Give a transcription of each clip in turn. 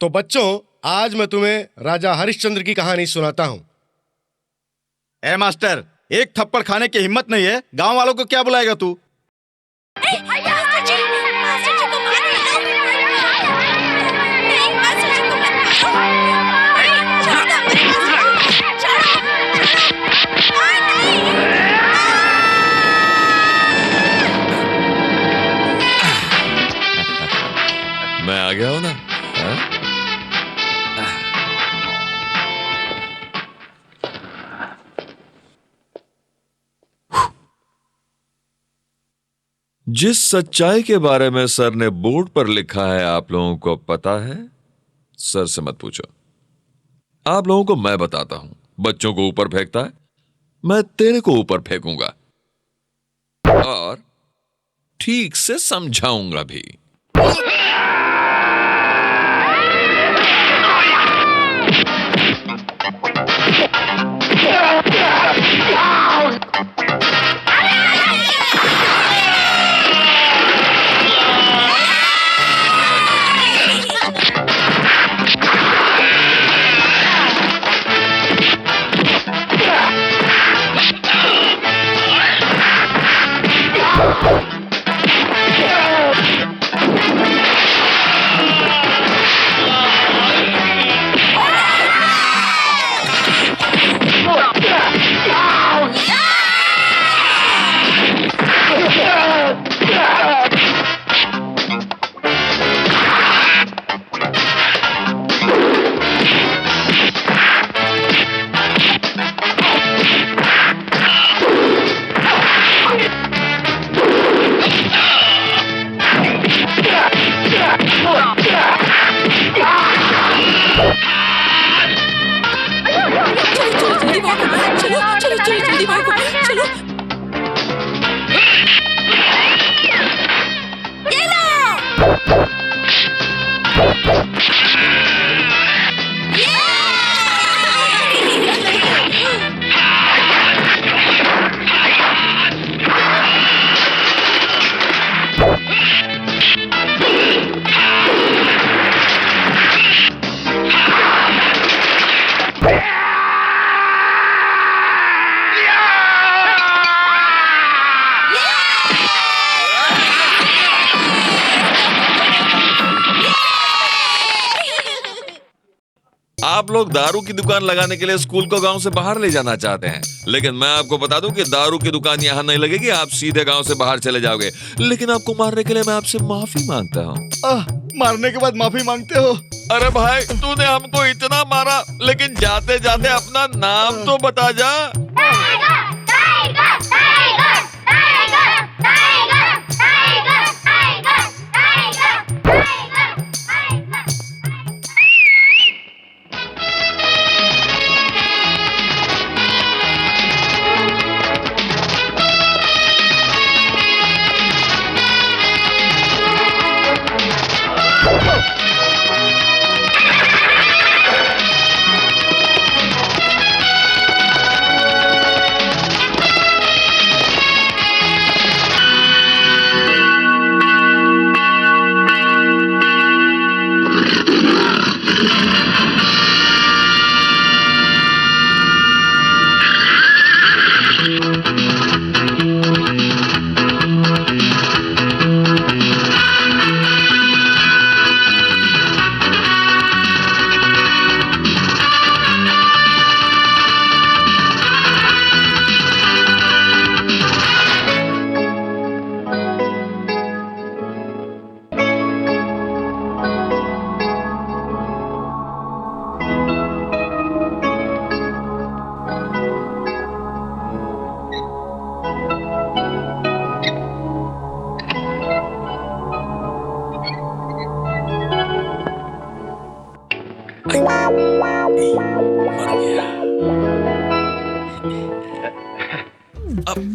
तो बच्चों, आज मैं तुम्हें राजा हरिश्चंद्र की कहानी सुनाता हूं। ए मास्टर, एक थप्पड़ खाने की हिम्मत नहीं है, गांव वालों को क्या बुलाएगा तू? मास्टर जी को मार दो। नहीं, मास्टर जी को मत मारो। नहीं, छोड़ दो मेरे मास्टर। छोड़ो, छोड़ो। नहीं। मैं आ गया हूं ना। हाँ? जिस सच्चाई के बारे में सर ने बोर्ड पर लिखा है आप लोगों को पता है? सर से मत पूछो, आप लोगों को मैं बताता हूं। बच्चों को ऊपर फेंकता है, मैं तेरे को ऊपर फेंकूंगा और ठीक से समझाऊंगा भी। आप लोग दारू की दुकान लगाने के लिए स्कूल को गांव से बाहर ले जाना चाहते हैं, लेकिन मैं आपको बता दूं कि दारू की दुकान यहां नहीं लगेगी। आप सीधे गांव से बाहर चले जाओगे, लेकिन आपको मारने के लिए मैं आपसे माफी मांगता हूं। मारने के बाद माफी मांगते हो? अरे भाई, तूने हमको इतना मारा, लेकिन जाते जाते अपना नाम तो बता जा।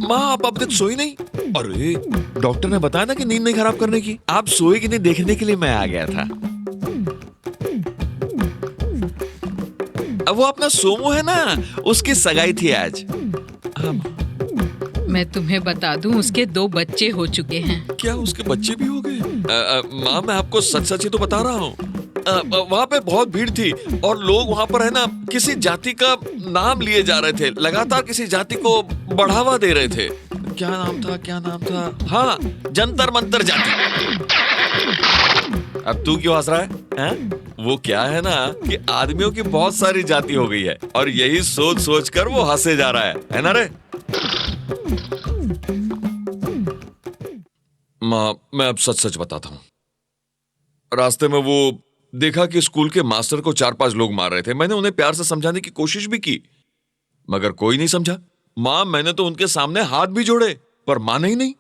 माँ, आप अब तक सोई नहीं? अरे, डॉक्टर ने बताया ना कि नींद नहीं खराब करने की। आप सोए कि नहीं देखने के लिए मैं आ गया था। अब वो अपना सोमू है ना, उसकी सगाई थी आज। मैं तुम्हें बता दूं, उसके 2 बच्चे हो चुके हैं। क्या उसके बच्चे भी हो गए? माँ, मैं आपको सच सच ही तो बता रहा हूँ। वहां पे बहुत भीड़ थी और लोग वहां पर है ना किसी जाति का नाम लिए जा रहे थे, लगातार किसी जाति को बढ़ावा दे रहे थे। क्या नाम था, क्या नाम था? हाँ, जंतर मंतर जाति। अब तू क्यों हंस रहा है? वो क्या है ना कि आदमियों की बहुत सारी जाति हो गई है और यही सोच सोच कर वो हंसे जा रहा है ना रे? माँ, मैं अब सच सच बताता हूँ। रास्ते में वो देखा कि स्कूल के मास्टर को 4-5 लोग मार रहे थे। मैंने उन्हें प्यार से समझाने की कोशिश भी की मगर कोई नहीं समझा। माँ, मैंने तो उनके सामने हाथ भी जोड़े पर माने ही नहीं।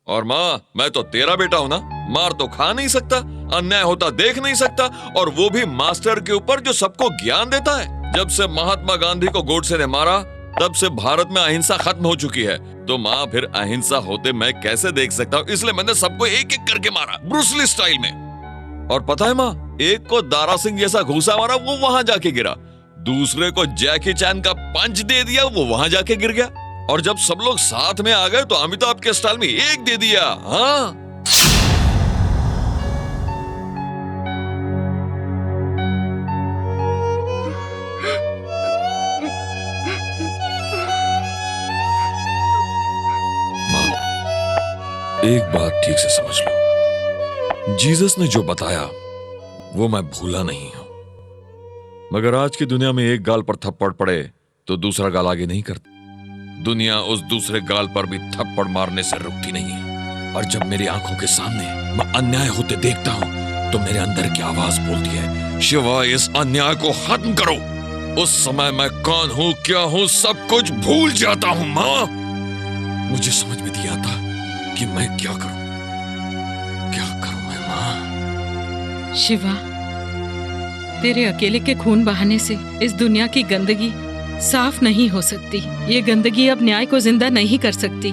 और माँ, मैं तो तेरा बेटा हूं ना, मार तो खा नहीं सकता, अन्याय होता देख नहीं सकता, और वो भी मास्टर के ऊपर जो सबको ज्ञान देता है। जब से महात्मा गांधी को गोडसे ने मारा तब से भारत में अहिंसा खत्म हो चुकी है। तो माँ, फिर अहिंसा होते मैं कैसे देख सकता हूँ? इसलिए मैंने सबको एक एक करके मारा, ब्रूस ली स्टाइल में। और पता है माँ, एक को दारा सिंह जैसा घूसा मारा, वो वहां जाके गिरा। दूसरे को जैकी चैन का पंच दे दिया, वो वहां जाके गिर गया। और जब सब लोग साथ में आ गए तो अमिताभ के स्टाइल में एक दे दिया। हाँ, एक बात ठीक से समझ लो, जीसस ने जो बताया वो मैं भूला नहीं हूं, मगर आज की दुनिया में एक गाल पर थप्पड़ पड़े तो दूसरा गाल आगे नहीं करती। दुनिया उस दूसरे गाल पर भी थप्पड़ मारने से रुकती नहीं है। और जब मेरी आंखों के सामने मैं अन्याय होते देखता हूं तो मेरे अंदर की आवाज बोलती है, शिवा, इस अन्याय को खत्म करो। उस समय मैं कौन हूं, क्या हूं, सब कुछ भूल जाता हूं। मां, मुझे समझ में नहीं आता कि मैं क्या करूं मैं मां। शिवा, तेरे अकेले के खून बहाने से इस दुनिया की गंदगी साफ नहीं हो सकती। ये गंदगी अब न्याय को जिंदा नहीं कर सकती।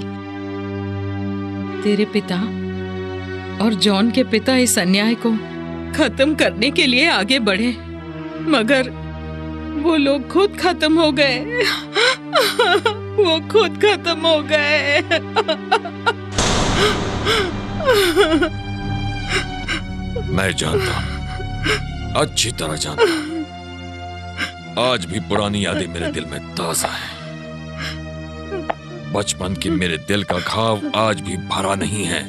तेरे पिता और जॉन के पिता इस अन्याय को खत्म करने के लिए आगे बढ़े, मगर वो लोग खुद खत्म हो गए। वो खुद खत्म हो गए। मैं जानता हूं, अच्छी तरह जानता हूं। आज भी पुरानी यादें मेरे दिल में ताजा है। बचपन के मेरे दिल का घाव आज भी भरा नहीं है।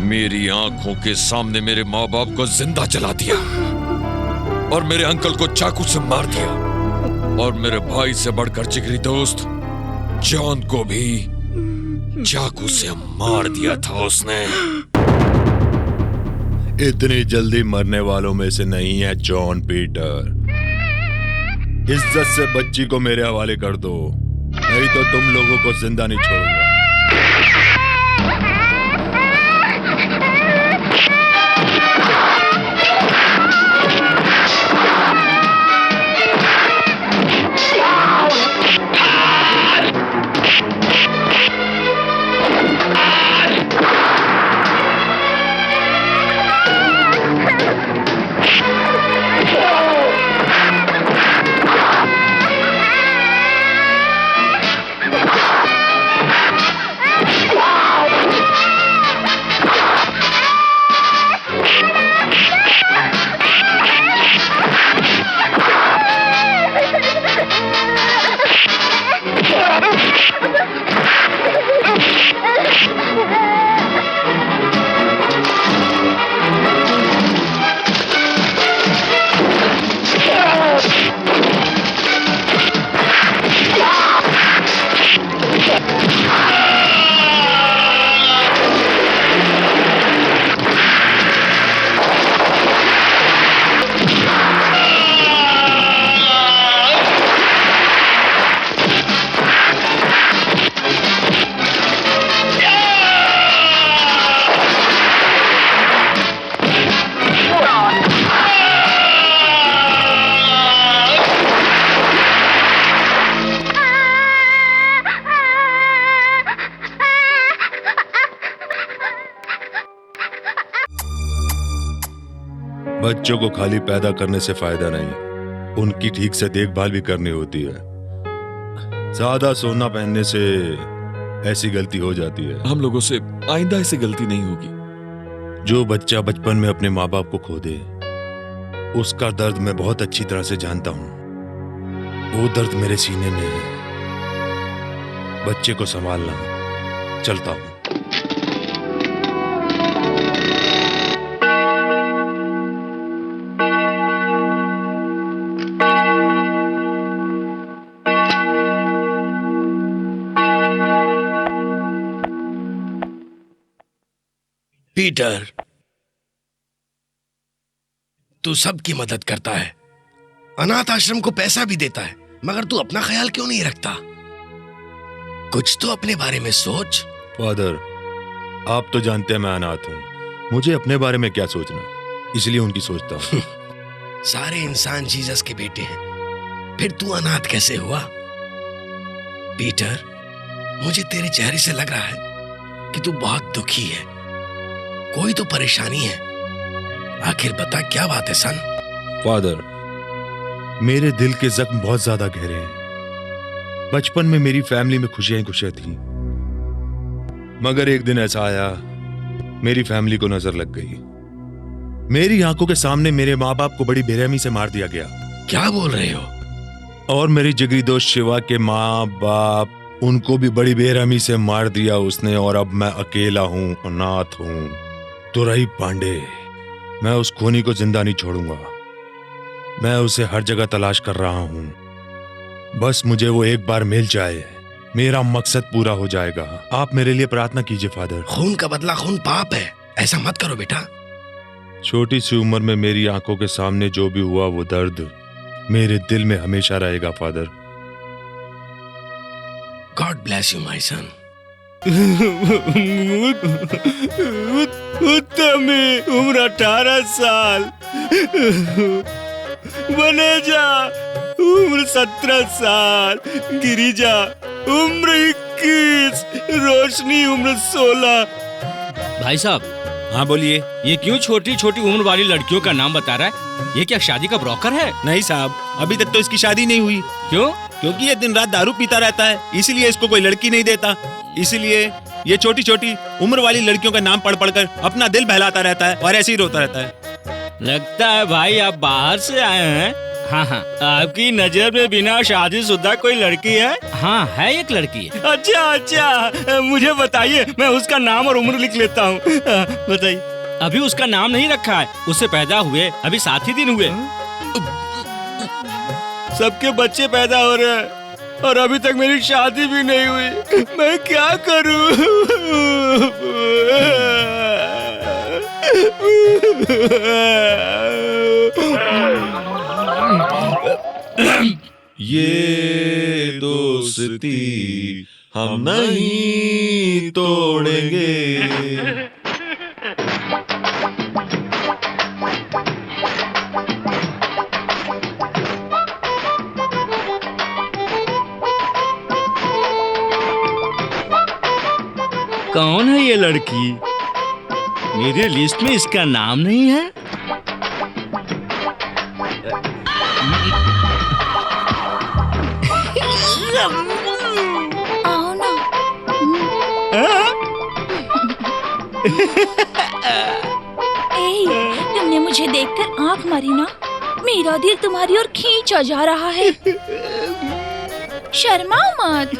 मेरी आंखों के सामने मेरे माँ बाप को जिंदा जला दिया और मेरे अंकल को चाकू से मार दिया, और मेरे भाई से बढ़कर जिगरी दोस्त जॉन को भी चाकू से मार दिया था उसने। इतनी जल्दी मरने वालों में से नहीं है जॉन पीटर। इज्जत से बच्ची को मेरे हवाले कर दो, नहीं तो तुम लोगों को जिंदा नहीं छोड़ूंगा। बच्चों को खाली पैदा करने से फायदा नहीं, उनकी ठीक से देखभाल भी करनी होती है। ज्यादा सोना पहनने से ऐसी गलती हो जाती है। हम लोगों से आइंदा ऐसी गलती नहीं होगी। जो बच्चा बचपन में अपने माँ बाप को खो दे, उसका दर्द मैं बहुत अच्छी तरह से जानता हूं। वो दर्द मेरे सीने में है। बच्चे को संभालना, चलता हूं। पीटर, तू सबकी मदद करता है, अनाथ आश्रम को पैसा भी देता है, मगर तू अपना ख्याल क्यों नहीं रखता? कुछ तो अपने बारे में सोच। फादर, आप तो जानते हैं मैं अनाथ हूं। मुझे अपने बारे में क्या सोचना, इसलिए उनकी सोचता हूं। सारे इंसान जीसस के बेटे हैं, फिर तू अनाथ कैसे हुआ? पीटर, मुझे तेरे चेहरे से लग रहा है कि तू बहुत दुखी है, कोई तो परेशानी है। आखिर बता क्या बात है सन? फादर, मेरे दिल के जख्म बहुत ज्यादा गहरे हैं। बचपन में मेरी फैमिली में खुशियां ही खुशियां थी, मगर एक दिन ऐसा आया, मेरी फैमिली को नजर लग गई। मेरी आंखों के सामने मेरे माँ बाप को बड़ी बेरहमी से मार दिया गया। क्या बोल रहे हो? और मेरी जिगरी दोस्त शिवा के माँ बाप, उनको भी बड़ी बेरहमी से मार दिया उसने। और अब मैं अकेला हूं, अनाथ हूं। तो रही पांडे, मैं उस खूनी को जिंदा नहीं छोड़ूंगा। मैं उसे हर जगह तलाश कर रहा हूं। बस मुझे वो एक बार मिल जाए, मेरा मकसद पूरा हो जाएगा। आप मेरे लिए प्रार्थना कीजिए फादर। खून का बदला खून पाप है, ऐसा मत करो बेटा। छोटी सी उम्र में मेरी आंखों के सामने जो भी हुआ, वो दर्द मेरे दिल में हमेशा रहेगा father. God bless you my son. Uttami, उम्र 18 साल। वनेजा, उम्र 17 साल। गिरिजा, उम्र 21। रोशनी, उम्र 16। भाई साहब। हाँ बोलिए। ये क्यों छोटी छोटी उम्र वाली लड़कियों का नाम बता रहा है? ये क्या शादी का ब्रोकर है? नहीं साहब, अभी तक तो इसकी शादी नहीं हुई। क्यों? क्योंकि ये दिन रात दारू पीता रहता है, इसलिए इसको कोई लड़की नहीं देता। इसलिए ये छोटी छोटी उम्र वाली लड़कियों का नाम पढ़ पढ़कर अपना दिल बहलाता रहता है और ऐसे ही रोता रहता है। लगता है भाई आप बाहर से आए हैं। हाँ हाँ, आपकी नजर में बिना शादीशुदा कोई लड़की है? हाँ है, एक लड़की है। अच्छा अच्छा, मुझे बताइए, मैं उसका नाम और उम्र लिख लेता हूँ। बताइए। अभी उसका नाम नहीं रखा है, उससे पैदा हुए अभी 7 ही दिन हुए। सबके बच्चे पैदा हो रहे हैं और अभी तक मेरी शादी भी नहीं हुई। मैं क्या करूं? ये दोस्ती हम नहीं तोड़ेंगे। कौन है ये लड़की? मेरे लिस्ट में इसका नाम नहीं है। आओ ना। ए, तुमने मुझे देखकर आंख मारी ना? मेरा दिल तुम्हारी ओर खींचा जा रहा है। शर्माओ मत।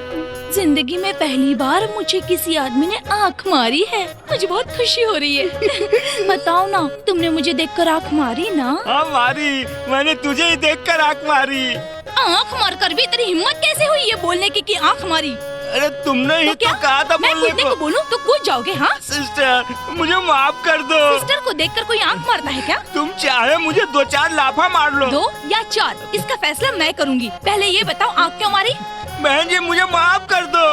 जिंदगी में पहली बार मुझे किसी आदमी ने आंख मारी है। मुझे बहुत खुशी हो रही है। बताओ ना, तुमने मुझे देखकर आंख मारी ना? हाँ मारी, मैंने तुझे ही देखकर आंख मारी। आंख मारकर भी तेरी हिम्मत कैसे हुई ये बोलने की कि आंख मारी? अरे तुमने ही तो कहा था मैं बोलने कूदने को बोलूं तो कूद जाओगे? हाँ सिस्टर, मुझे माफ कर दो। सिस्टर को देखकर कोई आंख मारता है क्या? तुम चाहे मुझे 2-4 लाफा मार लो। 2 या 4, इसका फैसला मैं करूंगी। पहले ये बताओ, आंख क्यों मारी? बहन जी मुझे माफ कर दो।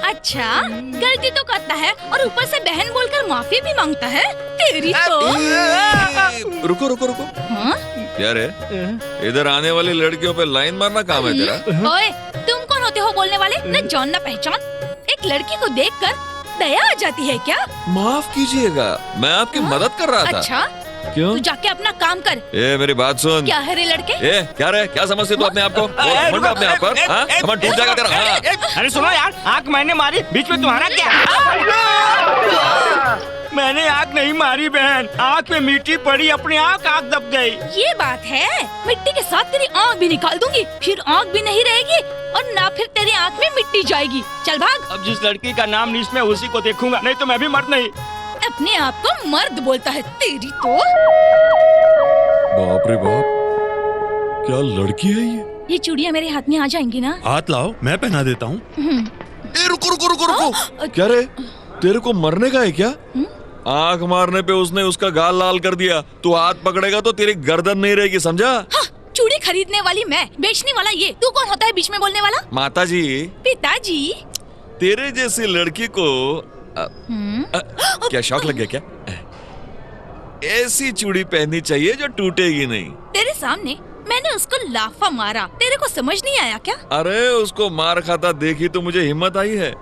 अच्छा, गलती तो करता है और ऊपर से बहन बोलकर माफी भी मांगता है। तेरी तो। रुको रुको रुको, हाँ? क्या रे? इधर आने वाली लड़कियों पे लाइन मारना काम है तेरा? ओए, तुम कौन होते हो बोलने वाले? न जान न पहचान। एक लड़की को देखकर दया आ जाती है क्या? माफ कीजिएगा, मैं आपकी मदद कर रहा था। अच्छा, क्यों? तू जाके अपना काम कर। ए मेरी बात सुन। क्या है रे लड़के? ए क्या रे, क्या समझते तू अपने आप को? घमंड अपने आप पर? हाँ? घमंड टूट जाएगा तेरा। हाँ? अरे सुनो यार, आंख मैंने मारी, बीच में तुम्हारा क्या? मैंने आग नहीं मारी बहन, आँख में मिट्टी पड़ी, अपने आप आग दब गई। ये बात है, मिट्टी के साथ तेरी आँख भी निकाल दूंगी, फिर आँख भी नहीं रहेगी और ना फिर तेरी आँख में मिट्टी जाएगी। चल भाग। अब जिस लड़की का नाम लिस्ट में उसी को देखूंगा, नहीं तो मैं भी मर्द नहीं। अपने आप को मर्द बोलता है, तेरी तो। बाप रे बाप, क्या लड़की है ये चूड़ियाँ मेरे हाथ में आ जाएंगी ना? हाथ लाओ, मैं पहना देता हूँ। ए रुको रुको रुको रुको, क्या रे, तेरे को मरने का है क्या? आंख मारने पे उसने उसका गाल लाल कर दिया, तू हाथ पकड़ेगा तो तेरी गर्दन नहीं रहेगी, समझा? हाँ, चूड़ी खरीदने वाली मैं, बेचने वाला ये। तू कौन होता है बीच में बोलने वाला? माताजी, पिताजी। तेरे जैसी लड़की को क्या शौक लग गया क्या? ऐसी चूड़ी पहननी चाहिए जो टूटेगी नहीं। तेरे सामने मैंने उसको लाफा मारा, तेरे को समझ नहीं आया क्या? अरे उसको मार खाता देखी तो मुझे हिम्मत आई है।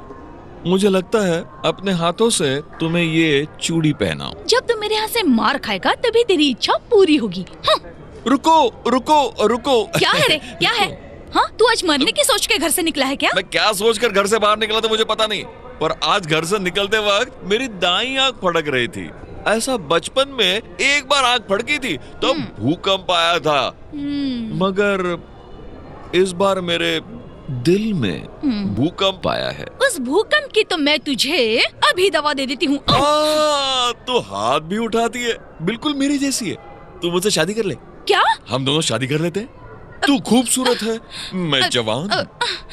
मुझे लगता है अपने हाथों से तुम्हें ये चूड़ी पहनाऊं। जब तू मेरे हाथ से मार खाएगा तभी तेरी इच्छा पूरी होगी। हाँ। रुको रुको रुको। क्या है रे, क्या है? हाँ, तू आज मरने की सोच के घर से निकला है क्या? मैं क्या सोचकर घर से बाहर निकला था मुझे पता नहीं, पर आज घर से निकलते वक्त मेरी दाईं आंख फड़क रही थी। ऐसा बचपन में एक बार आंख फड़की थी तो भूकंप आया था, मगर इस बार मेरे दिल में भूकंप आया है। उस भूकंप की तो मैं तुझे अभी दवा दे देती हूँ। तो हाथ भी उठाती है, बिल्कुल मेरी जैसी है। तू मुझसे शादी कर ले। क्या? हम दोनों शादी कर लेते हैं। तू खूबसूरत है, मैं जवान हूँ।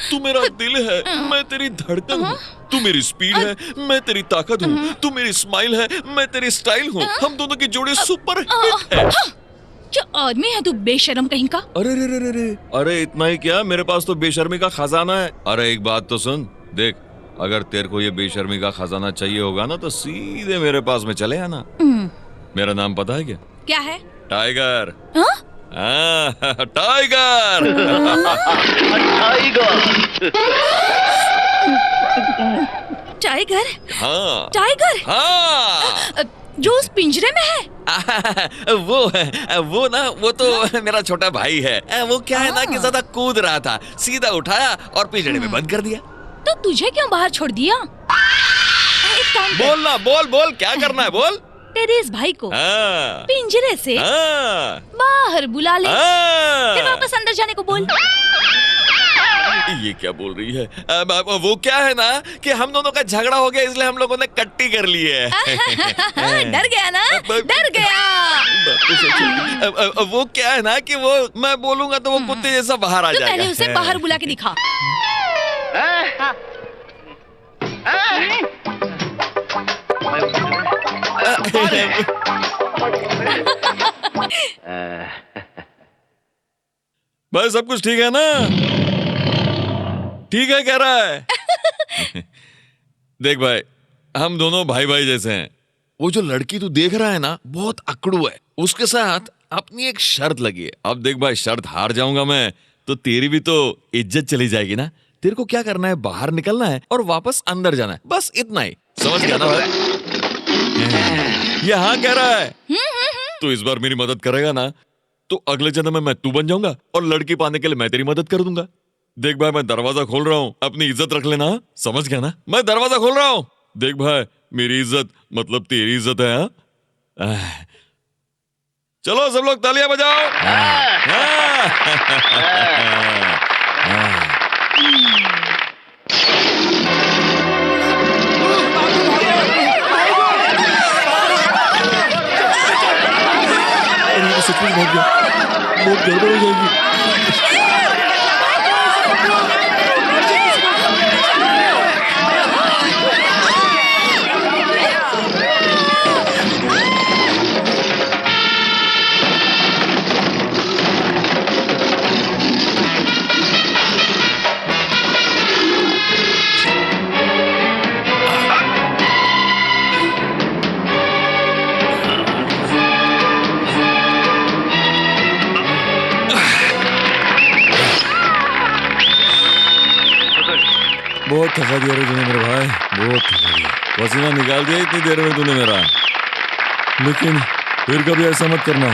तू मेरा दिल है, मैं तेरी धड़कन हूँ। तू मेरी स्पीड है, मैं तेरी ताकत हूँ। तू मेरी स्माइल है, मैं तेरी स्टाइल हूँ। हम दोनों की जोड़ी सुपर हिट है। क्या आदमी है तू, बेशरम कहीं का। अरे रे रे रे रे, अरे इतना ही क्या, मेरे पास तो बेशर्मी का खजाना है। अरे एक बात तो सुन, देख, अगर तेरे को ये बेशर्मी का खजाना चाहिए होगा ना तो सीधे मेरे पास में चले आना। मेरा नाम पता है क्या? क्या है? टाइगर। हाँ? टाइगर। टाइगर? हाँ टाइगर? हाँ, जो उस पिंजरे में है? वो ना, वो तो मेरा छोटा भाई है। वो क्या है ना कि ज्यादा कूद रहा था, सीधा उठाया और पिंजरे में बंद कर दिया। तो तुझे क्यों बाहर छोड़ दिया? एक काम कर, बोल ना, बोल बोल, क्या करना है बोल। तेरे इस भाई को हाँ, पिंजरे से हाँ, बाहर बुला ले, हाँ। फिर वापस अंदर जाने को बोल। ये क्या बोल रही है? वो क्या है ना कि हम दोनों का झगड़ा हो गया, इसलिए हम लोगों ने कट्टी कर ली है। डर गया ना? डर गया। वो क्या है ना कि वो मैं बोलूंगा तो वो कुत्ते जैसा बाहर आ तो जाएगा। पहले उसे बाहर बुला के दिखा। भाई सब कुछ ठीक है ना? ठीक है कह रहा है। देख भाई, हम दोनों भाई भाई जैसे हैं। वो जो लड़की तू देख रहा है ना, बहुत अकड़ू है। उसके साथ अपनी एक शर्त लगी है। अब देख भाई, शर्त हार जाऊंगा मैं तो तेरी भी तो इज्जत चली जाएगी ना। तेरे को क्या करना है, बाहर निकलना है और वापस अंदर जाना है, बस इतना ही। समझ गया ना भाई? ये हाँ कह रहा है। तो इस बार मेरी मदद करेगा ना तो अगले जन्म में मैं तू बन जाऊंगा और लड़की पाने के लिए मैं तेरी मदद कर दूंगा। देख भाई, मैं दरवाजा खोल रहा हूँ, अपनी इज्जत रख लेना। समझ गया ना? मैं दरवाजा खोल रहा हूँ। देख भाई, मेरी इज्जत मतलब तेरी इज्जत है। हाँ? चलो सब लोग तालियां बजाओ। सच में भाग गया, बहुत गड़बड़ हो जाएगी। बहुत थका दिया रे तूने मेरे भाई, बहुत थका दिया। पसीना निकाल दिया इतनी देर में तूने मेरा, लेकिन फिर कभी ऐसा मत करना।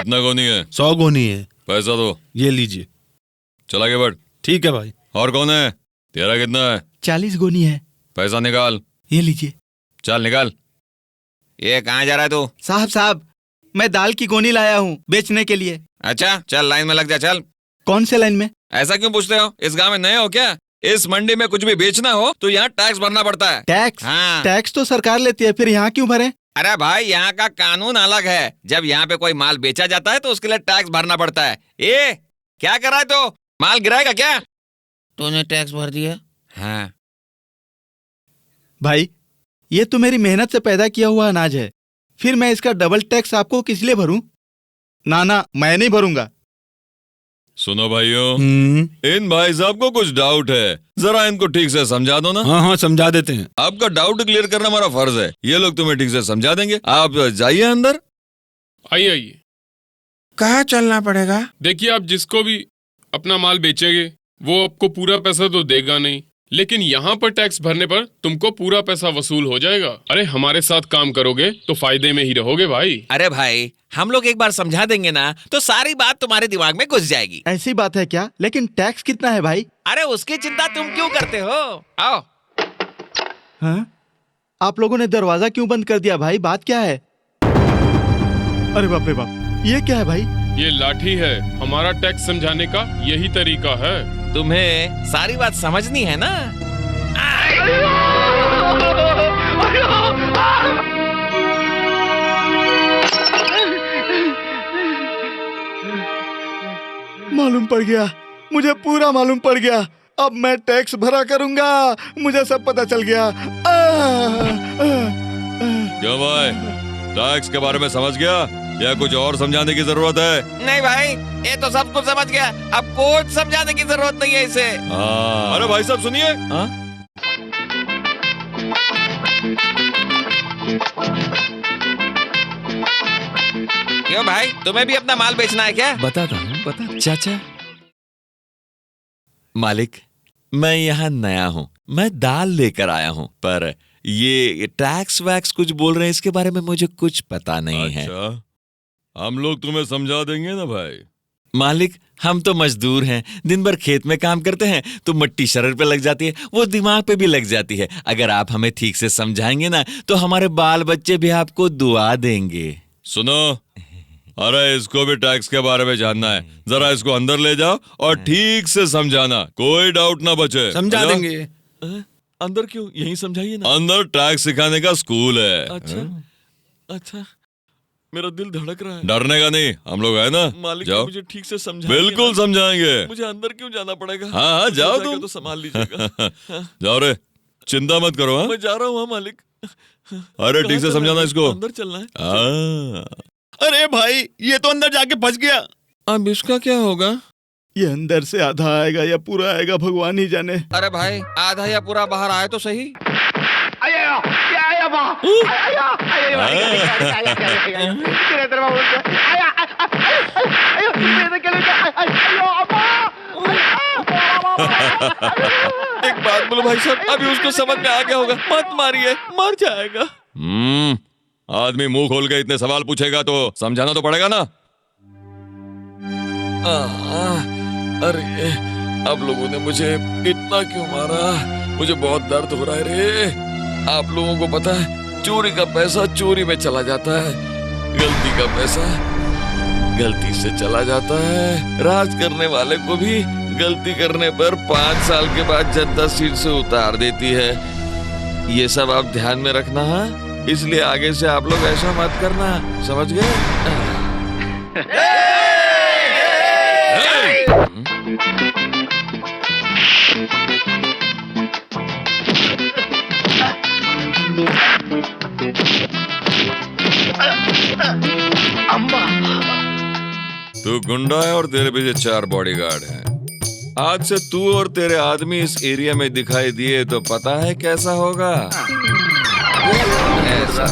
कितना गोनी है? 100 गोनी है। पैसा दो। ये लीजिए। चला के बढ़। ठीक है भाई। और कौन है? तेरा कितना है? 40 गोनी है। पैसा निकाल। ये लीजिए। चल निकाल। ये कहाँ जा रहा है तू? साहब मैं दाल की गोनी लाया हूँ बेचने के लिए। अच्छा चल लाइन में लग जा चल। कौन से लाइन में? ऐसा क्यों पूछते हो? इस गांव में नए हो क्या? इस मंडी में कुछ भी बेचना हो तो यहाँ टैक्स भरना पड़ता है। टैक्स? हाँ। टैक्स तो सरकार लेती है, फिर यहाँ क्यों भरे? अरे भाई यहाँ का कानून अलग है। जब यहाँ पे कोई माल बेचा जाता है तो उसके लिए टैक्स भरना पड़ता है। ये क्या कर रहा है तो? माल गिराएगा क्या? तूने टैक्स भर दिया? हाँ। भाई ये तो मेरी मेहनत से पैदा किया हुआ अनाज है, फिर मैं इसका डबल टैक्स आपको किस लिए भरूं? ना मैं नहीं भरूंगा। सुनो भाइयों, इन भाई साहब को कुछ डाउट है, जरा इनको ठीक से समझा दो ना। हाँ समझा देते हैं। आपका डाउट क्लियर करना हमारा फर्ज है। ये लोग तुम्हें ठीक से समझा देंगे। आप जाइए अंदर। आइए। कहाँ चलना पड़ेगा? देखिए, आप जिसको भी अपना माल बेचेंगे वो आपको पूरा पैसा तो देगा नहीं, लेकिन यहाँ पर टैक्स भरने पर तुमको पूरा पैसा वसूल हो जाएगा। अरे हमारे साथ काम करोगे तो फायदे में ही रहोगे भाई। अरे भाई, हम लोग एक बार समझा देंगे ना तो सारी बात तुम्हारे दिमाग में घुस जाएगी। ऐसी बात है क्या? लेकिन टैक्स कितना है भाई? अरे उसकी चिंता तुम क्यों करते हो? आओ। हाँ? आप लोगों ने दरवाजा क्यों बंद कर दिया भाई? बात क्या है? अरे बाप रे बाप, ये क्या है भाई? ये लाठी है। हमारा टैक्स समझाने का यही तरीका है। तुम्हें सारी बात समझनी है ना? मालूम पड़ गया, मुझे पूरा मालूम पड़ गया। अब मैं टैक्स भरा करूंगा, मुझे सब पता चल गया। क्यों भाई, टैक्स के बारे में समझ गया या कुछ और समझाने की जरूरत है? नहीं भाई, ये तो सब कुछ समझ गया, अब कुछ समझाने की जरूरत नहीं है इसे। अरे भाई साहब सुनिए। क्यों भाई, तुम्हें भी अपना माल बेचना है क्या? बताता हूँ, बता चाचा। मालिक, मैं यहाँ नया हूँ, मैं दाल लेकर आया हूँ, पर ये टैक्स वैक्स कुछ बोल रहे हैं, इसके बारे में मुझे कुछ पता नहीं है। हम लोग तुम्हें समझा देंगे ना भाई। मालिक, हम तो मजदूर हैं, दिन भर खेत में काम करते हैं तो मिट्टी शरीर पे लग जाती है, वो दिमाग पे भी लग जाती है। अगर आप हमें ठीक से समझाएंगे ना तो हमारे बाल बच्चे भी आपको दुआ देंगे। सुनो, अरे इसको भी टैक्स के बारे में जानना है, जरा इसको अंदर ले जाओ और ठीक से समझाना, कोई डाउट ना बचे। समझा देंगे। अंदर क्यों? यहीं समझाइए ना। अंदर टैक्स सिखाने का स्कूल है। अच्छा, मेरा दिल धड़क रहा है। डरने का नहीं, हम लोग है ना। मालिक, जाओ, मुझे ठीक से समझाएंगे। बिल्कुल समझाएंगे। मुझे अंदर क्यों जाना पड़ेगा? हाँ जाओ तुम तो संभाल लीजिएगा। जाओ रे, चिंता मत करो। मैं जा रहा हूँ मालिक। अरे ठीक से समझाना इसको। अंदर चलना है। अरे भाई, ये तो अंदर जाके फंस गया। अब इसका क्या होगा? ये अंदर से आधा आएगा या पूरा आएगा, भगवान ही जाने। अरे भाई, आधा या पूरा बाहर आए तो सही। एक बात बोलो भाई साहब, अभी उसको समझ में आ गया होगा, मत मारिए, मर जाएगा। आदमी मुंह खोल के इतने सवाल पूछेगा तो समझाना तो पड़ेगा ना। अरे आप लोगों ने मुझे इतना क्यों मारा? मुझे बहुत दर्द हो रहा है रे। आप लोगों को पता है, चोरी का पैसा चोरी में चला जाता है, गलती का पैसा गलती से चला जाता है। राज करने वाले को भी गलती करने पर 5 साल के बाद जनता सीट से उतार देती है। ये सब आप ध्यान में रखना है, इसलिए आगे से आप लोग ऐसा मत करना, समझ गए? तू गुंडा है और तेरे पीछे 4 बॉडीगार्ड हैं। आज से तू और तेरे आदमी इस एरिया में दिखाई दिए तो पता है कैसा होगा? ऐसा।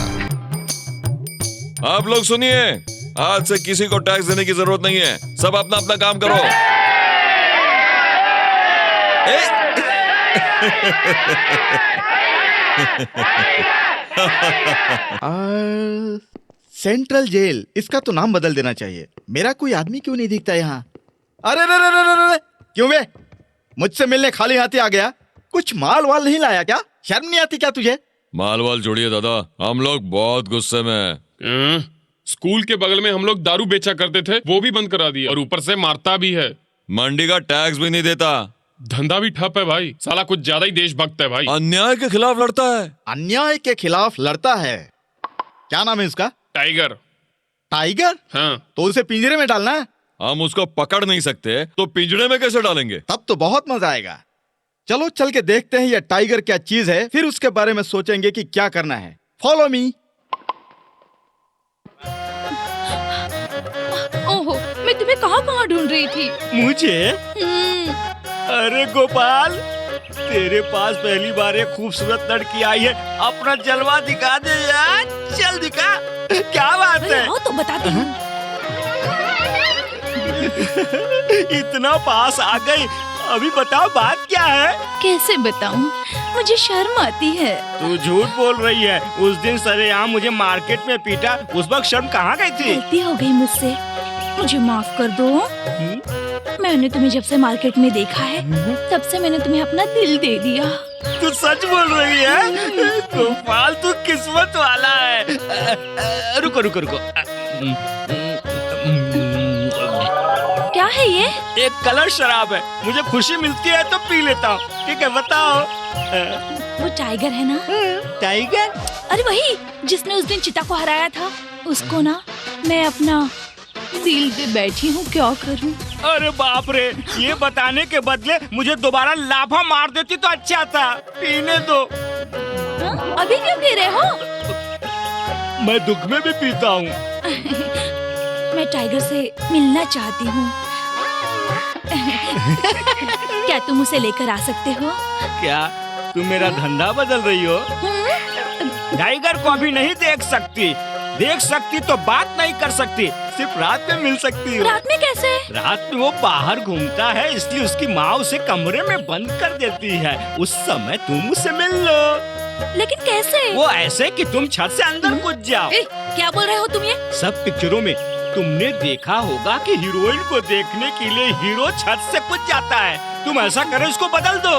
आप लोग सुनिए, आज से किसी को टैक्स देने की जरूरत नहीं है, सब अपना अपना काम करो। सेंट्रल जेल, इसका तो नाम बदल देना चाहिए। मेरा कोई आदमी क्यों नहीं दिखता यहाँ? अरे रे रे रे रे रे, क्यों बे? मुझसे मिलने खाली हाथी आ गया? कुछ माल वाल नहीं लाया क्या? शर्म नहीं आती क्या तुझे? माल वाल जोड़िए दादा, हम लोग बहुत गुस्से में हैं। स्कूल के बगल में हम लोग दारू बेचा करते थे, वो भी बंद करा दिया और ऊपर से मारता भी है। मंडी का टैक्स भी नहीं देता। धंधा भी ठप है भाई, साला कुछ ज्यादा ही देशभक्त है भाई। अन्याय के खिलाफ लड़ता है। अन्याय के खिलाफ लड़ता है। क्या नाम है इसका? टाइगर। टाइगर? हाँ। तो उसे पिंजरे में डालना है। हम उसको पकड़ नहीं सकते तो पिंजड़े में कैसे डालेंगे? तब तो बहुत मजा आएगा। चलो चल के देखते हैं ये टाइगर क्या चीज है, फिर उसके बारे में सोचेंगे कि क्या करना है। Follow me. ओहो, मैं तुम्हें कहाँ ढूंढ रही थी। मुझे? अरे गोपाल, तेरे पास पहली बार एक खूबसूरत लड़की आई है, अपना जलवा दिखा दे यार, चल दिखा। क्या बात है? आओ तो बताती हूँ। इतना पास आ गई, अभी बताओ बात क्या है? कैसे बताऊं? मुझे शर्म आती है। तू झूठ बोल रही है। उस दिन सरेआम मुझे मार्केट में पीटा, उस वक्त शर्म कहाँ गई थी? गलती हो गई मुझसे, मुझे माफ कर दो। मैंने तुम्हें जब से मार्केट में देखा है, तब से मैंने तुम्हें अपना दिल दे दिया। तू सच बोल रही है? गोपाल तू किस्मत वाला है। रुको रुको रुको, क्या है ये? एक कलर शराब है, मुझे खुशी मिलती है तो पी लेता हूँ। ठीक है बताओ। वो टाइगर है ना? टाइगर? अरे वही जिसने उस दिन चिता को हराया था, उसको ना मैं अपना दिल दे बैठी हूँ। क्या करूँ? अरे बाप रे, ये बताने के बदले मुझे दोबारा लाफा मार देती तो अच्छा था। पीने दो। हाँ? अभी क्यों पी रहे हो? मैं दुख में भी पीता हूँ। मैं टाइगर से मिलना चाहती हूँ। क्या तुम उसे लेकर आ सकते हो? क्या तुम मेरा धंधा बदल रही हो? टाइगर को अभी नहीं देख सकती, देख सकती तो बात नहीं कर सकती, सिर्फ रात में मिल सकती हो। रात में कैसे? रात में वो बाहर घूमता है, इसलिए उसकी माँ उसे कमरे में बंद कर देती है। उस समय तुम उसे मिल लो। लेकिन कैसे? वो ऐसे कि तुम छत से अंदर कूद जाओ। क्या बोल रहे हो तुम ये? सब पिक्चरों में तुमने देखा होगा कि हीरोइन को देखने के लिए हीरो छत से कूद जाता है। तुम ऐसा करो, इसको बदल दो।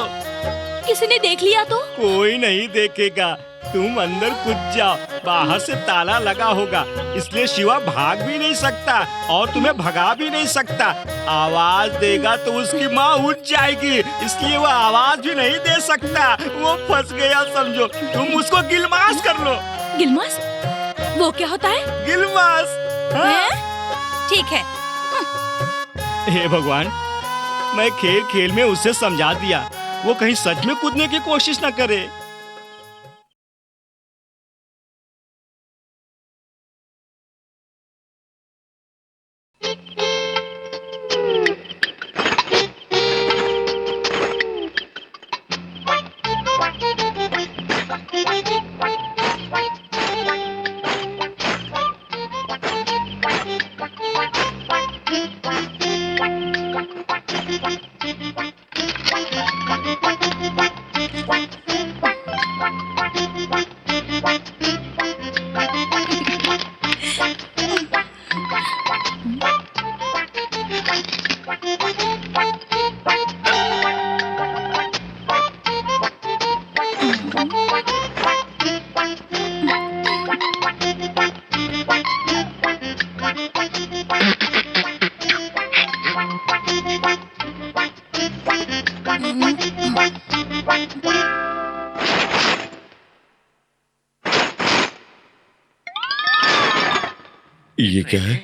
किसी ने देख लिया तो? कोई नहीं देखेगा, तुम अंदर कूद जाओ। बाहर से ताला लगा होगा, इसलिए शिवा भाग भी नहीं सकता और तुम्हें भगा भी नहीं सकता। आवाज देगा तो उसकी माँ उठ जाएगी, इसलिए वो आवाज भी नहीं दे सकता। वो फंस गया समझो। तुम उसको गिलमास कर लो। गिलमास? वो क्या होता है? गिलमास। हाँ? ठीक है। हे भगवान, मैं खेल खेल में उसे समझा दिया, वो कहीं सच में कूदने की कोशिश न करे। ये क्या है?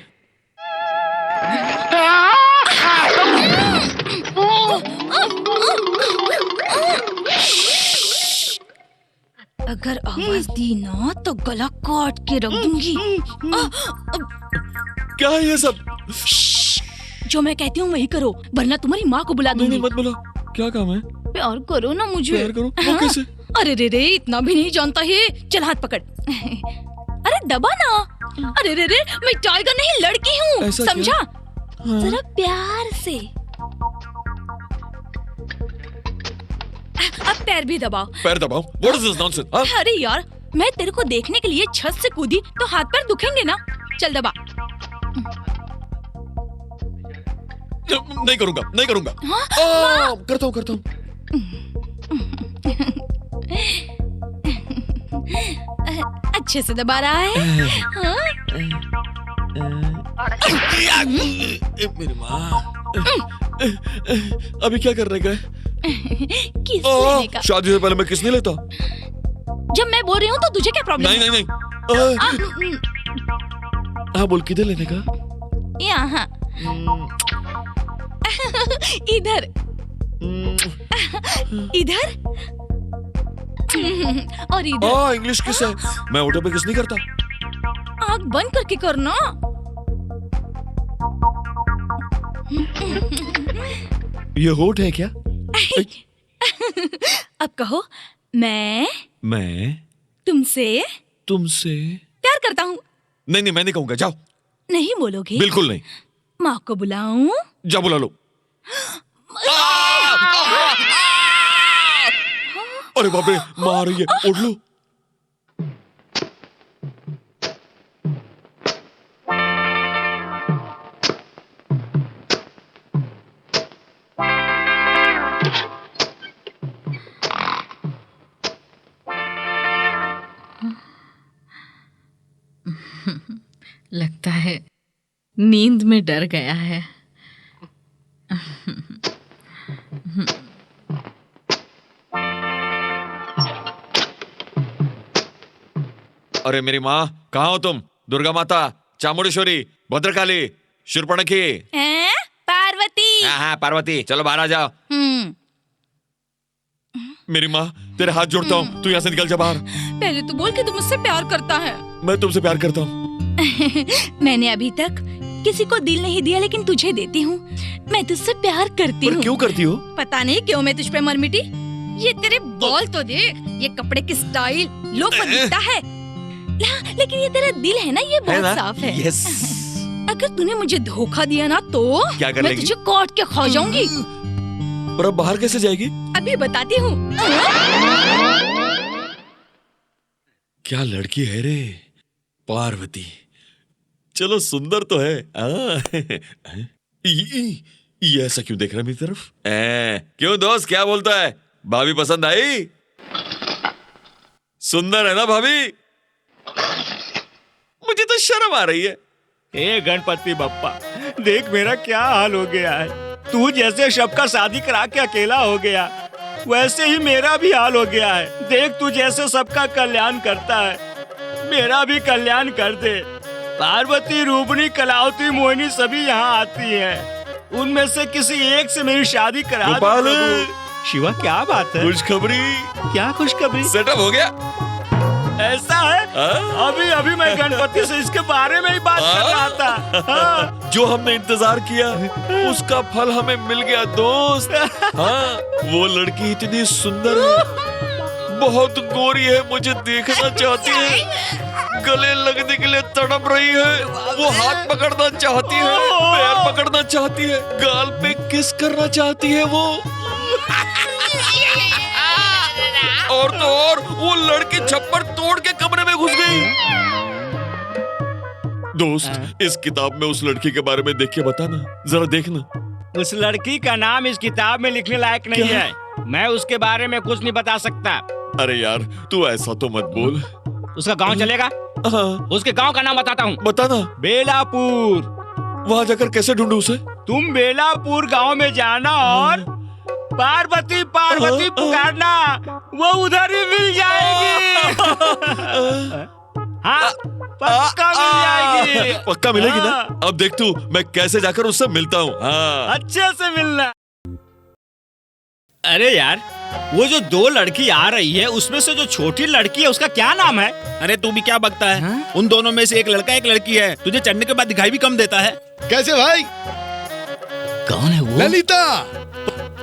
अगर आवाज दी ना तो गला काट के रख दूंगी। क्या है ये सब? जो मैं कहती हूँ वही करो, वरना तुम्हारी माँ को बुला दूंगी। नहीं मत बोलो। क्या काम है? प्यार करो ना मुझे। प्यार करो? वो कैसे? अरे रे रे, इतना भी नहीं जानता है। चल हाथ पकड़। अरे दबा ना। अरे रे रे, मैं टाइगर नहीं लड़की हूँ, समझा? हाँ। जरा प्यार से। अब पैर भी दबाओ। पैर दबाओ? What is this nonsense? अरे यार, मैं तेरे को देखने के लिए छत से कूदी तो हाथ पैर दुखेंगे ना। चल दबा। नहीं करूंगा, नहीं करूंगा। करता हूँ। अच्छे से दबा रहा है। हाँ? मेरी माँ, अभी क्या करने गए? किस लेने का? शादी से पहले मैं किस नहीं लेता। जब मैं बोल रही हूँ तो तुझे क्या प्रॉब्लम है? नहीं। हाँ बोल, किधर लेने का? यहाँ। इधर। इधर और इधर। इंग्लिश किस है? मैं ऑटो पे किस नहीं करता। आँख बंद करके करना। ये होठ है क्या? अब कहो, मैं तुमसे प्यार करता हूँ। नहीं, मैं नहीं कहूंगा। जाओ। नहीं बोलोगे? बिल्कुल नहीं। माँ को बुलाऊं? जा बुला लो। अरे बाप रे, माँ आ रही है, उठ लो। लगता है नींद में डर गया है। अरे मेरी माँ, कहाँ हो तुम? दुर्गा माता, चामुंडेश्वरी, भद्रकाली, शूर्पणखी। पार्वती। हाँ, पार्वती, चलो बाहर आ जाओ। मेरी माँ, तेरे हाथ जोड़ता हूँ, तू यहाँ से निकल जा बाहर। पहले तो बोल कि तू मुझसे प्यार करता है। मैं तुमसे प्यार करता हूँ। मैंने अभी तक किसी को दिल नहीं दिया, लेकिन तुझे देती हूँ। मैं तुझसे प्यार करती हूँ। क्यों करती हो? पता नहीं क्यों मैं तुझ पे मर मिटी। ये तेरे बाल तो देख, ये कपड़े की स्टाइल लोफर दिखता है, लेकिन ये तेरा दिल है ना, ये बहुत साफ है। यस। अगर तूने मुझे धोखा दिया ना तो क्या कर मैं लेगी? तुझे काट के खा जाऊंगी। पर अब बाहर कैसे जाएगी? अभी बताती हूँ। क्या लड़की है रे, पार्वती। चलो सुंदर तो है। ये ऐसा क्यों देख रहा है मेरी तरफ? क्यों दोस्त, क्या बोलता है? भाभी पसंद आई? सुंदर है ना भाभी? मुझे तो शर्म आ रही है। हे गणपति बप्पा, देख मेरा क्या हाल हो गया है। तू जैसे सबका शादी करा के अकेला हो गया, वैसे ही मेरा भी हाल हो गया है। देख तू जैसे सबका कल्याण करता है, मेरा भी कल्याण कर दे। पार्वती, रूपनी, कलावती, मोहिनी सभी यहाँ आती हैं। उनमें से किसी एक से मेरी शादी करा दे प्रभु। शिवा, क्या बात है? खुशखबरी। क्या खुशखबरी? सेटअप हो गया। ऐसा है? अभी मैं गणपति से इसके बारे में ही बात कर रहा था। जो हमने इंतजार किया उसका फल हमें मिल गया दोस्त। वो लड़की इतनी सुंदर है, बहुत गोरी है, मुझे देखना चाहती है, गले लगने के लिए तड़प रही है, वो हाथ पकड़ना चाहती है, पैर पकड़ना चाहती है, गाल पे किस करना चाहती है वो। और तो और वो लड़की छप्पर तोड़ के कमरे में घुस गई। दोस्त, इस किताब में उस लड़की के बारे में देख के बताना, जरा देखना। उस लड़की का नाम इस किताब में लिखने लायक नहीं है। मैं उसके बारे में कुछ नहीं बता सकता। अरे यार, तू ऐसा तो मत बोल। उसका गांव चलेगा? हाँ। उसके गांव का नाम बताता हूँ। बताना। बेलापुर। वहाँ जाकर कैसे ढूंढूं उसे? तुम बेलापुर गांव में जाना और पार्वती पार्वती पुकारना, वो उधर ही मिल जाएगी। हाँ, पक्का मिल जाएगी। पक्का मिलेगी ना? अब देख तू, मैं कैसे जाकर उससे मिलता हूँ। हाँ। अच्छे से मिलना। अरे यार, वो जो दो लड़की आ रही है, उसमें से जो छोटी लड़की है उसका क्या नाम है? अरे तू भी क्या बकता है? उन दोनों में से एक लड़का एक लड़की है, तुझे चढ़ने के बाद दिखाई भी कम देता है। कैसे भाई? कौन है वो? ललिता।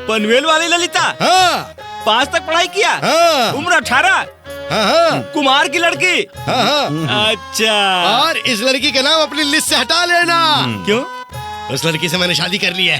पनवेल वाली ललिता? हाँ। 5 तक पढ़ाई किया? हाँ। उम्र 18? हाँ। कुमार की लड़की? हाँ। अच्छा। और इस लड़की का नाम अपनी लिस्ट से हटा लेना। क्यों? उस लड़की से मैंने शादी कर ली है।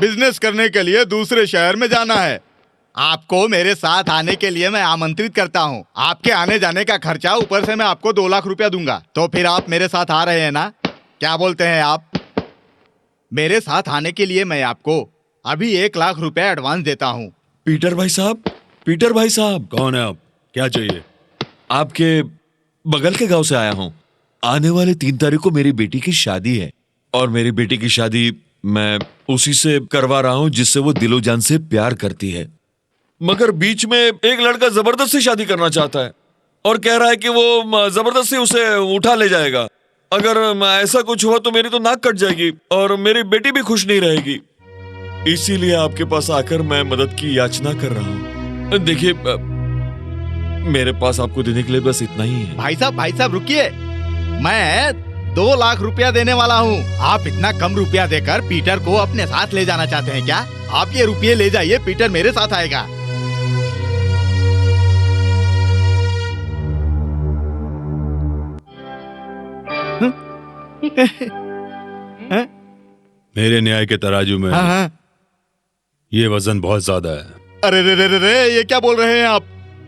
बिजनेस करने के लिए दूसरे शहर में जाना है। आपको मेरे साथ आने के लिए मैं आमंत्रित करता हूँ। आपके आने जाने का खर्चा, ऊपर से मैं आपको 2 लाख रुपया दूंगा। तो फिर आप मेरे साथ आ रहे हैं ना? क्या बोलते हैं आप? मेरे साथ आने के लिए मैं आपको अभी 1 लाख रुपया एडवांस देता हूँ। पीटर भाई साहब, पीटर भाई साहब, कौन है आप? क्या चाहिए? आपके बगल के गांव से आया हूँ। आने वाले 3 तारीख को मेरी बेटी की शादी है और मेरी बेटी की शादी मैं उसी से करवा रहा हूँ जिससे वो दिलो जान से प्यार करती है। मगर बीच में एक लड़का जबरदस्ती शादी करना चाहता है और कह रहा है कि वो जबरदस्ती उसे उठा ले जाएगा। अगर ऐसा कुछ हुआ तो मेरी तो नाक कट जाएगी और मेरी बेटी भी खुश नहीं रहेगी। इसीलिए आपके पास आकर मैं मदद की याचना कर रहा हूँ। देखिए, मेरे पास आपको देने के लिए बस इतना ही है। भाई साहब रुकिए। मैं 2 लाख रुपया देने वाला हूँ। आप इतना कम रुपया देकर पीटर को अपने साथ ले जाना चाहते हैं क्या? आप ये रुपये ले जाइए, पीटर मेरे साथ आएगा। मेरे न्याय के तराजू में हाँ। ये वजन बहुत ज्यादा है। अरे रे रे रे रे, ये क्या बोल रहे हैं आप?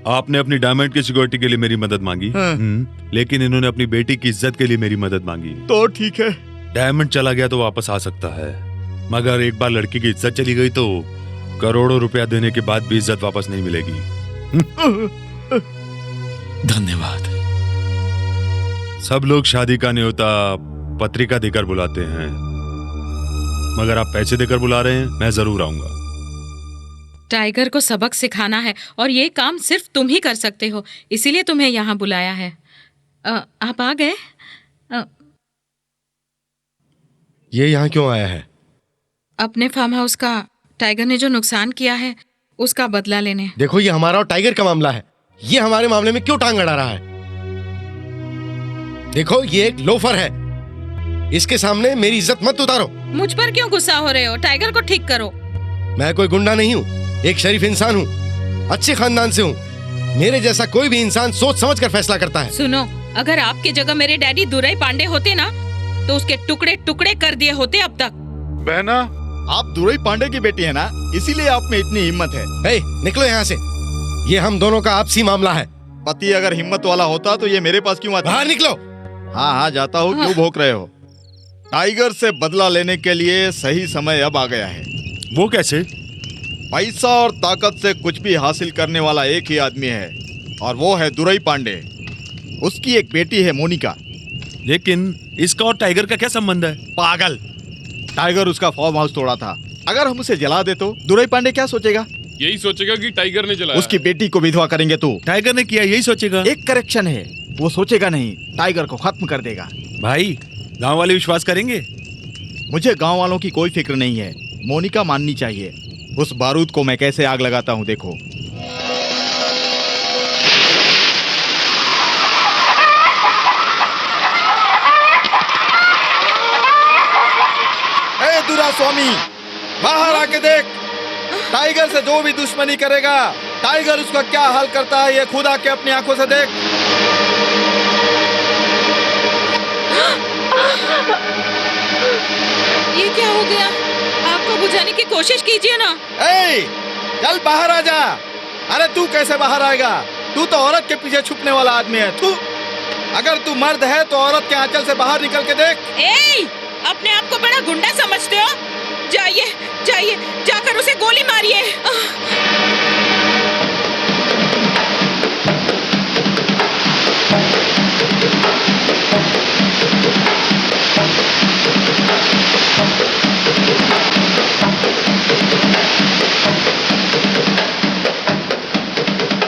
आपने अपनी डायमंड की सिक्योरिटी के लिए मेरी मदद मांगी, हाँ। लेकिन इन्होंने अपनी बेटी की इज्जत के लिए मेरी मदद मांगी। तो ठीक है। डायमंड चला गया तो वापस आ सकता है, मगर एक बार लड़की की इज्जत चली गई तो करोड़ों रुपया देने के बाद भी इज्जत वापस नहीं मिलेगी। धन्यवाद। सब लोग शादी का न्योता पत्रिका देकर बुलाते हैं, मगर आप पैसे देकर बुला रहे हैं। मैं जरूर आऊंगा। टाइगर को सबक सिखाना है और ये काम सिर्फ तुम ही कर सकते हो, इसीलिए तुम्हें यहाँ बुलाया है। आप आ गए? ये यहाँ क्यों आया है? अपने फार्म हाउस का टाइगर ने जो नुकसान किया है उसका बदला लेने। देखो, ये हमारा और टाइगर का मामला है। ये हमारे मामले में क्यों टांग अड़ा रहा है? देखो, ये एक लोफर है। इसके सामने मेरी इज्जत मत उतारो। मुझ पर क्यों गुस्सा हो रहे हो? टाइगर को ठीक करो। मैं कोई गुंडा नहीं हूँ, एक शरीफ इंसान हूँ, अच्छे खानदान से हूँ। मेरे जैसा कोई भी इंसान सोच समझ कर फैसला करता है। सुनो, अगर आपकी जगह मेरे डैडी दुराई पांडे होते ना तो उसके टुकड़े टुकड़े कर दिए होते अब तक। बहना, आप दुरई पांडे की बेटी है ना, इसीलिए आप में इतनी हिम्मत है। निकलो यहाँ से। ये हम दोनों का आपसी मामला है। पति अगर हिम्मत वाला होता तो ये मेरे पास क्यों आता? बाहर निकलो। हाँ जाता हूँ। क्यों भौंक रहे हो? टाइगर से बदला लेने के लिए सही समय अब आ गया है। वो कैसे? पैसा और ताकत से कुछ भी हासिल करने वाला एक ही आदमी है और वो है दुरई पांडे। उसकी एक बेटी है मोनिका। लेकिन इसका और टाइगर का क्या संबंध है? पागल, टाइगर उसका फार्म हाउस तोड़ा था। अगर हम उसे जला दे तो दुरई पांडे क्या सोचेगा? यही सोचेगा कि टाइगर ने जलाया। उसकी बेटी को विधवा करेंगे तो टाइगर ने किया, यही सोचेगा। एक करेक्शन है, वो सोचेगा नहीं, टाइगर को खत्म कर देगा। भाई, गांव वाले विश्वास करेंगे? मुझे गांव वालों की कोई फिक्र नहीं है। मोनिका माननी चाहिए। उस बारूद को मैं कैसे आग लगाता हूँ, देखो। ए दुरा स्वामी, बाहर आके देख। टाइगर से जो भी दुश्मनी करेगा, टाइगर उसका क्या हाल करता है, ये खुद आके अपनी आंखों से देख। ये क्या हो गया? आपको बुझाने की कोशिश कीजिए ना। चल बाहर आ जा। अरे तू कैसे बाहर आएगा? तू तो औरत के पीछे छुपने वाला आदमी है। तू अगर तू मर्द है तो औरत के आंचल से बाहर निकल के देख। अपने आप को बड़ा गुंडा समझते हो? जाइए जाइए, जाकर उसे गोली मारिए।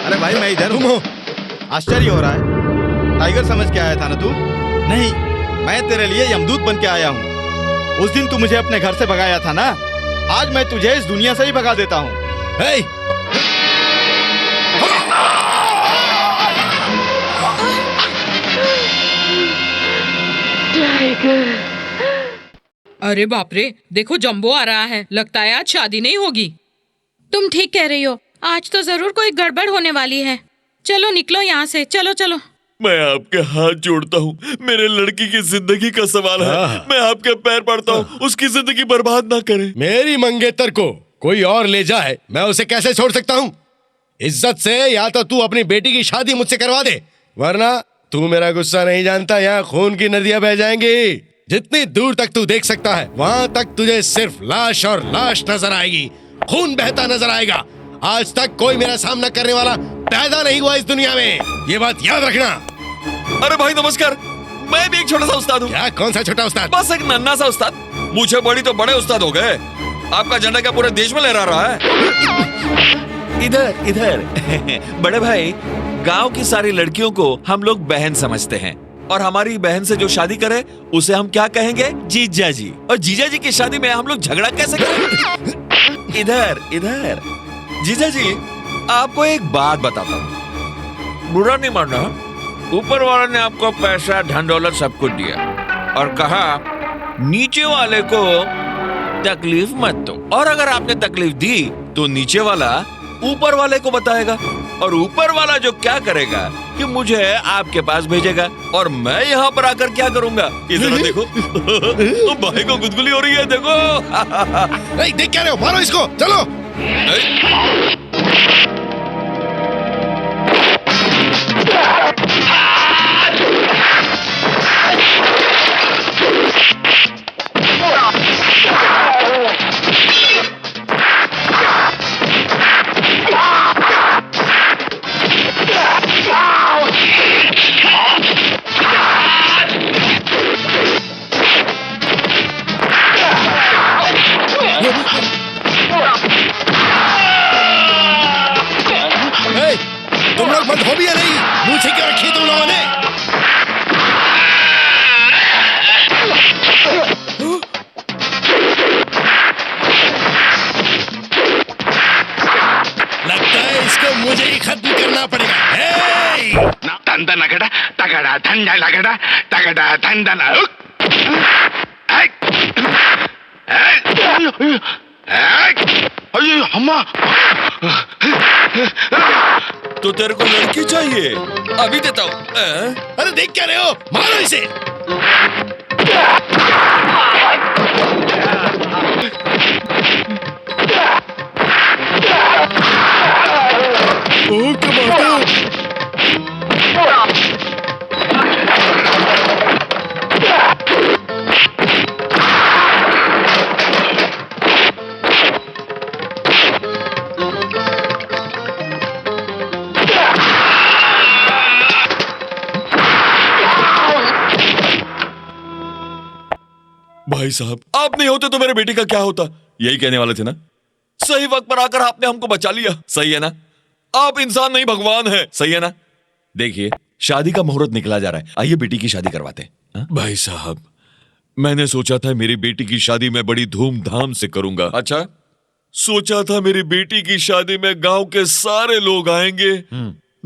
अरे भाई, मैं इधर हूँ। आश्चर्य हो रहा है। टाइगर समझ के आया था ना तू? नहीं, मैं तेरे लिए यमदूत बन के आया हूँ। उस दिन तू मुझे अपने घर से भगाया था ना, आज मैं तुझे इस दुनिया से ही भगा देता हूँ। अरे बाप रे, देखो जंबो आ रहा है। लगता है आज शादी नहीं होगी। तुम ठीक कह रही हो, आज तो जरूर कोई गड़बड़ होने वाली है। चलो निकलो यहाँ से, चलो चलो। मैं आपके हाथ जोड़ता हूँ, मेरे लड़की की जिंदगी का सवाल है, मैं आपके पैर पड़ता हूँ, उसकी जिंदगी बर्बाद ना करें। मेरी मंगेतर को कोई और ले जाए, मैं उसे कैसे छोड़ सकता हूँ? इज्जत से या तो तू अपनी बेटी की शादी मुझसे करवा दे, वरना तू मेरा गुस्सा नहीं जानता, यहाँ खून की नदियां बह जाएंगी। जितनी दूर तक तू देख सकता है वहां तक तुझे सिर्फ लाश और लाश नजर आएगी, खून बहता नजर आएगा। आज तक कोई मेरा सामना करने वाला पैदा नहीं हुआ इस दुनिया में, ये बात याद रखना। अरे भाई नमस्कार, मैं भी एक छोटा सा उस्ताद हूँ। क्या? कौन सा छोटा उस्ताद? बस एक नन्हा सा उस्ताद। मुझे बड़ी तो बड़े उस्ताद हो गए। आपका झंडा क्या पूरे देश में लहरा रहा है? इधर इधर बड़े भाई, गांव की सारी लड़कियों को हम लोग बहन समझते हैं, और हमारी बहन से जो शादी करे उसे हम क्या कहेंगे? जीजा जी। और जीजा जी की शादी में हम लोग झगड़ा कैसे करेंगे? इधर इधर जीजा जी, आपको एक बात बताता हूँ, बुरा नहीं मानना। ऊपर वाले ने आपको पैसा धन दौलत सब कुछ दिया और कहा नीचे वाले को तकलीफ मत दो, और अगर आपने तकलीफ दी तो नीचे वाला ऊपर वाले को बताएगा, और ऊपर वाला जो क्या करेगा कि मुझे आपके पास भेजेगा, और मैं यहाँ पर आकर क्या करूँगा? इधर देखो भाई को गुदगुली हो रही है, देखो। देख क्या रहे हो? मारो इसको, चलो। तुम लोग बंद हो भी या नहीं? मुंह से क्यों रखी तुम लोगों ने? लगता है इसको मुझे ही खत्म करना पड़ेगा। धंधा लगड़ा तगड़ा, धंधा लगड़ा तगड़ा, धंधा ना। अरे अम्मा, तो तेरे को लड़की चाहिए? अभी देता हूँ। अरे देख क्या रहे हो? मारो इसे। ओ टमाटर। भाई साहब, आप नहीं होते तो मेरे बेटी का क्या होता? यही कहने वाले थे ना? सही वक्त पर आकर आपने हमको बचा लिया, सही है ना? आप इंसान नहीं भगवान है, सही है ना? देखिए, शादी का मुहूर्त निकला जा रहा है, आइए बेटी की शादी करवाते हैं। भाई साहब, मैंने सोचा था मेरी बेटी की शादी में बड़ी धूमधाम से करूंगा। अच्छा, सोचा था मेरी बेटी की शादी में गांव के सारे लोग आएंगे,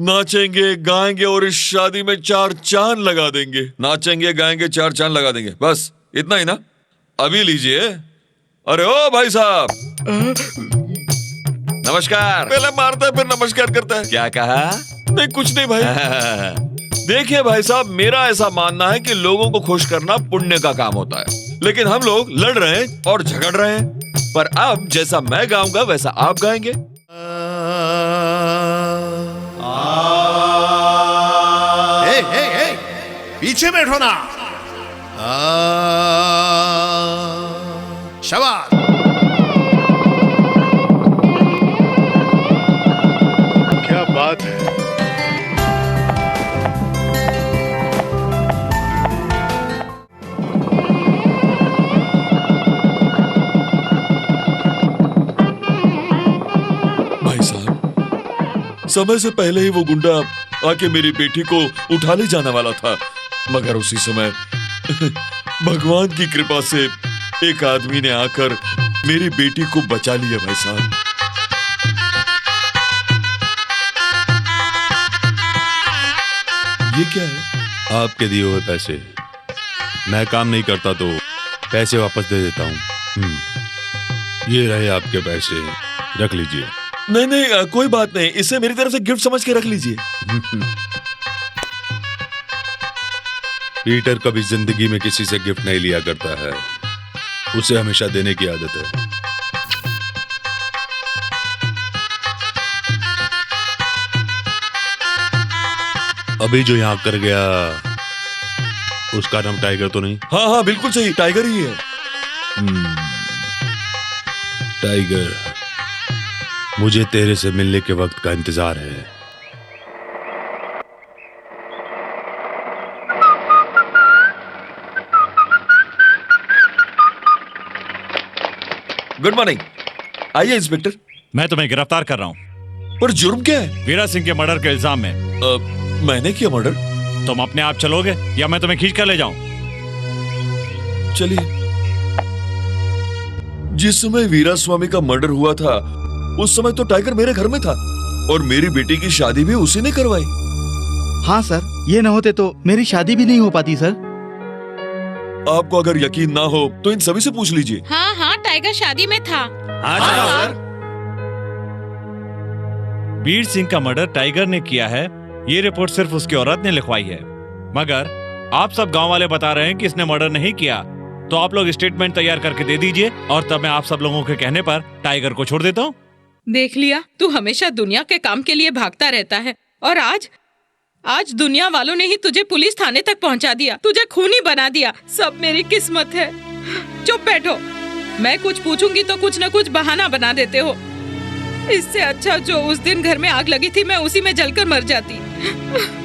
नाचेंगे गाएंगे और इस शादी में 4 चांद लगा देंगे। नाचेंगे गाएंगे 4 चांद लगा देंगे, बस इतना ही ना? अभी लीजिए। अरे ओ भाई साहब, नमस्कार। पहले मारता है फिर नमस्कार करता है। क्या कहा? नहीं कुछ नहीं भाई। देखिए भाई साहब, मेरा ऐसा मानना है कि लोगों को खुश करना पुण्य का काम होता है, लेकिन हम लोग लड़ रहे हैं और झगड़ रहे हैं। पर अब जैसा मैं गाऊंगा वैसा आप गाएंगे। पीछे बैठो ना। शाबाश। क्या बात है। भाई साहब, समय से पहले ही वो गुंडा आके मेरी बेटी को उठा ले जाने वाला था, मगर उसी समय भगवान की कृपा से एक आदमी ने आकर मेरी बेटी को बचा लिया। भाई साहब, ये क्या है? आपके दिए हुए पैसे। मैं काम नहीं करता तो पैसे वापस दे देता हूँ। ये रहे आपके पैसे, रख लीजिए। नहीं नहीं, कोई बात नहीं, इसे मेरी तरफ से गिफ्ट समझ के रख लीजिए। पीटर कभी जिंदगी में किसी से गिफ्ट नहीं लिया करता है, उसे हमेशा देने की आदत है। अभी जो यहाँ कर गया उसका नाम टाइगर तो नहीं? हाँ हाँ बिल्कुल सही, टाइगर ही है। टाइगर, मुझे तेरे से मिलने के वक्त का इंतजार है। Good morning. आइए इंस्पेक्टर। मैं तुम्हें गिरफ्तार कर रहा हूँ। पर जुर्म क्या है? वीरा सिंह के मर्डर के इल्जाम में। मैंने किया मर्डर? तुम अपने आप चलोगे या मैं तुम्हें खींच कर ले जाऊं? चलिए। जिस समय वीरा स्वामी का मर्डर हुआ था उस समय तो टाइगर मेरे घर में था और मेरी बेटी की शादी भी उसी ने करवाई। हाँ सर, ये ना होते तो मेरी शादी भी नहीं हो पाती सर। आपको अगर यकीन ना हो तो इन सभी से पूछ लीजिए। हाँ हाँ, टाइगर शादी में था। हाँ सर। वीर सिंह का मर्डर टाइगर ने किया है, ये रिपोर्ट सिर्फ उसकी औरत ने लिखवाई है, मगर आप सब गांव वाले बता रहे हैं कि इसने मर्डर नहीं किया। तो आप लोग स्टेटमेंट तैयार करके दे दीजिए और तब मैं आप सब लोगों के कहने पर टाइगर को छोड़ देता हूँ। देख लिया, तू हमेशा दुनिया के काम के लिए भागता रहता है और आज दुनिया वालों ने ही तुझे पुलिस थाने तक पहुंचा दिया, तुझे खूनी बना दिया। सब मेरी किस्मत है। चुप बैठो, मैं कुछ पूछूंगी तो कुछ न कुछ बहाना बना देते हो। इससे अच्छा जो उस दिन घर में आग लगी थी मैं उसी में जलकर मर जाती।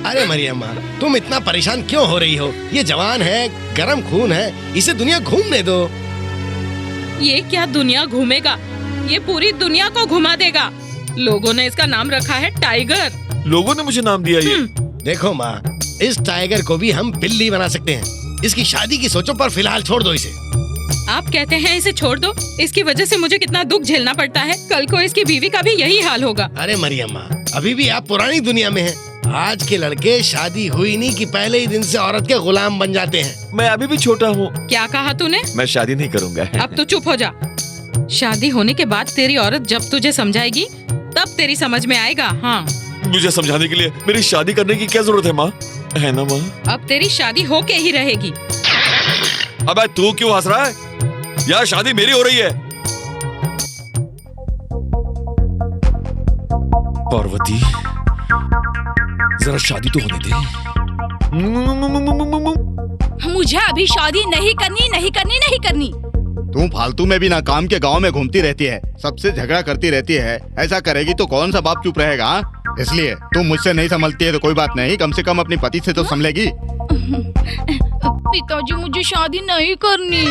अरे मरियम्मा, तुम इतना परेशान क्यों हो रही हो? ये जवान है, गरम खून है, इसे दुनिया घूमने दो। ये क्या दुनिया घूमेगा, ये पूरी दुनिया को घुमा देगा। लोगों ने इसका नाम रखा है टाइगर। लोगों ने मुझे नाम दिया ये? देखो माँ, इस टाइगर को भी हम बिल्ली बना सकते हैं। इसकी शादी की सोचो पर फिलहाल छोड़ दो इसे। आप कहते हैं इसे छोड़ दो? इसकी वजह से मुझे कितना दुख झेलना पड़ता है। कल को इसकी बीवी का भी यही हाल होगा। अरे मरियम्मा, अभी भी आप पुरानी दुनिया में हैं। आज के लड़के शादी हुई नहीं कि पहले ही दिन से औरत के गुलाम बन जाते हैं। मैं अभी भी छोटा हूँ। क्या कहा तूने? मैं शादी नहीं करूँगा। अब तो चुप हो जा। शादी होने के बाद तेरी औरत जब तुझे समझाएगी तब तेरी समझ में आएगा। हाँ, मुझे समझाने के लिए मेरी शादी करने की क्या जरूरत है माँ? है ना माँ? अब तेरी शादी होके ही रहेगी। अबे तू क्यों हंस रहा है? यार शादी मेरी हो रही है। पार्वती, जरा शादी तो होने दे। मुझे अभी शादी नहीं करनी। तुम फालतू में भी ना काम के गांव में घूमती रहती है, सबसे झगड़ा करती रहती है। ऐसा करेगी तो कौन सा बाप चुप रहेगा? इसलिए तुम मुझसे नहीं संभलती है तो कोई बात नहीं, कम से कम अपनी पति से तो संभलेगी। पिताजी, मुझे शादी नहीं करनी।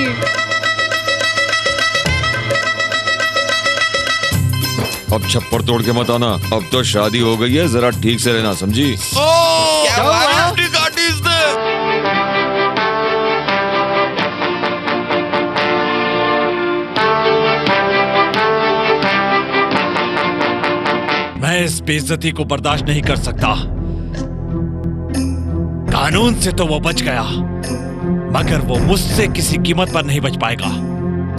अब छप्पर तोड़ के मत आना। अब तो शादी हो गई है, जरा ठीक से रहना, समझी? क्या हुआ? मैं इस बेइज्जती को बर्दाश्त नहीं कर सकता। कानून से तो वो बच गया, मगर वो मुझसे किसी कीमत पर नहीं बच पाएगा।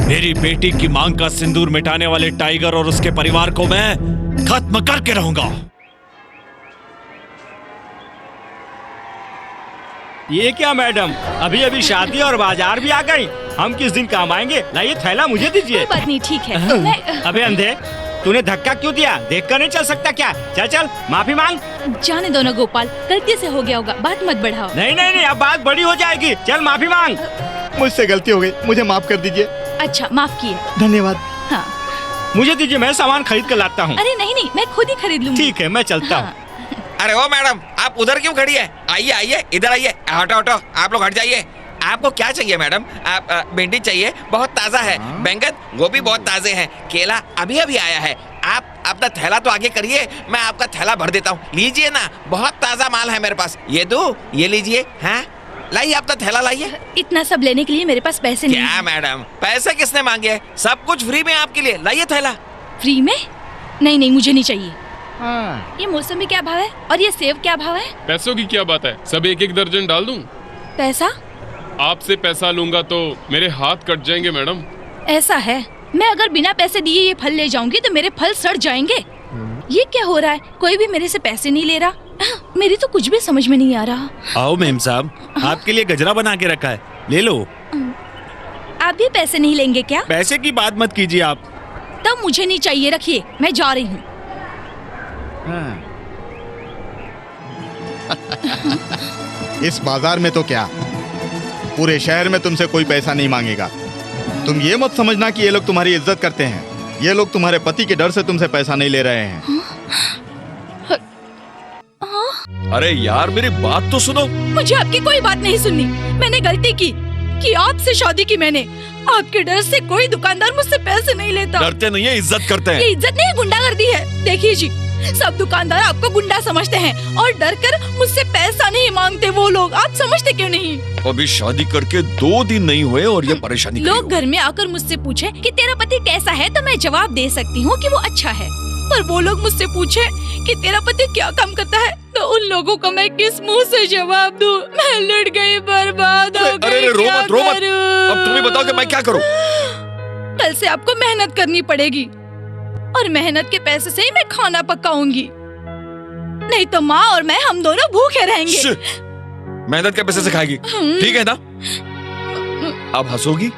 मेरी बेटी की मांग का सिंदूर मिटाने वाले टाइगर और उसके परिवार को मैं खत्म करके रहूंगा। ये क्या मैडम, अभी अभी शादी और बाजार भी आ गई। हम किस दिन काम आएंगे? लाइए थैला मुझे दीजिए। कोई बात नहीं, ठीक है। मैं अबे अंधे, तूने धक्का क्यों दिया? देखकर नहीं चल सकता क्या? चल माफी मांग। जाने दो ना गोपाल, गलती से हो गया होगा, बात मत बढ़ाओ। नहीं, अब बात बड़ी हो जाएगी। चल माफी मांग। मुझसे गलती हो गई, मुझे माफ कर दीजिए। अच्छा, माफ किए। धन्यवाद। हाँ। मुझे दीजिए, मैं सामान खरीद कर लाता हूँ। अरे नहीं, मैं खुद ही खरीद लूंगी। ठीक है, मैं चलता हूँ। अरे ओ मैडम, आप उधर क्यों खड़ी है? आइए इधर आइए। हटो, आप लोग हट जाइए। आपको क्या चाहिए मैडम? आप भिंडी चाहिए? बहुत ताजा है। बैंगन, गोभी बहुत ताजे हैं। केला अभी अभी आया है। आप अपना थैला तो आगे करिए, मैं आपका थैला भर देता हूँ। लीजिए ना, बहुत ताजा माल है मेरे पास। ये दो, ये लीजिए। हाँ, लाइए अपना थैला लाइए। इतना सब लेने के लिए मेरे पास पैसे नहीं। क्या मैडम, पैसे किसने मांगे? सब कुछ फ्री में आपके लिए। लाइए थैला। फ्री में? नहीं, मुझे नहीं चाहिए। ये मौसमी क्या भाव है और ये सेब क्या भाव है? पैसों की क्या बात है, सब एक एक दर्जन डाल दूं। पैसा? आपसे पैसा लूंगा तो मेरे हाथ कट जाएंगे मैडम। ऐसा है, मैं अगर बिना पैसे दिए ये फल ले जाऊंगी तो मेरे फल सड़ जाएंगे। ये क्या हो रहा है? कोई भी मेरे से पैसे नहीं ले रहा। मेरी तो कुछ भी समझ में नहीं आ रहा। आओ मेम साहब, आपके लिए गजरा बना के रखा है, ले लो। आप भी पैसे नहीं लेंगे क्या? पैसे की बात मत कीजिए आप। तब मुझे नहीं चाहिए, रखिए, मैं जा रही हूँ। इस बाजार में तो क्या, पूरे शहर में तुमसे कोई पैसा नहीं मांगेगा। तुम ये मत समझना कि ये लोग तुम्हारी इज्जत करते हैं। ये लोग तुम्हारे पति के डर से तुमसे पैसा नहीं ले रहे हैं। अरे यार मेरी बात तो सुनो। मुझे आपकी कोई बात नहीं सुननी। मैंने गलती की कि आपसे शादी की मैंने। आपके डर से कोई दुकानदार मुझसे पैसे नहीं लेता। डरते नहीं है, इज्जत करते हैं। ये इज्जत नहीं, गुंडागर्दी है। देखिए जी, सब दुकानदार आपको गुंडा समझते हैं और डर कर मुझसे पैसा नहीं मांगते वो लोग। आप समझते क्यों नहीं? अभी शादी करके 2 दिन नहीं हुए और ये परेशानी लोग घर में आकर मुझसे पूछे कि तेरा पति कैसा है तो मैं जवाब दे सकती हूँ कि वो अच्छा है। पर वो लोग मुझसे पूछे कि तेरा पति क्या काम करता है तो उन लोगों को मैं किस मुंह से जवाब दूं? मैं लुट गई, बर्बाद हो गई। अरे रो मत, रो मत। अब तुम ही बताओ कि मैं क्या करूं? कल से आपको मेहनत करनी पड़ेगी और मेहनत के पैसे से ही मैं खाना पकाऊंगी, नहीं तो माँ और मैं हम दोनों भूखे रहेंगे। मेहनत के पैसे से खाएगी, ठीक है ना? अब हंसोगी?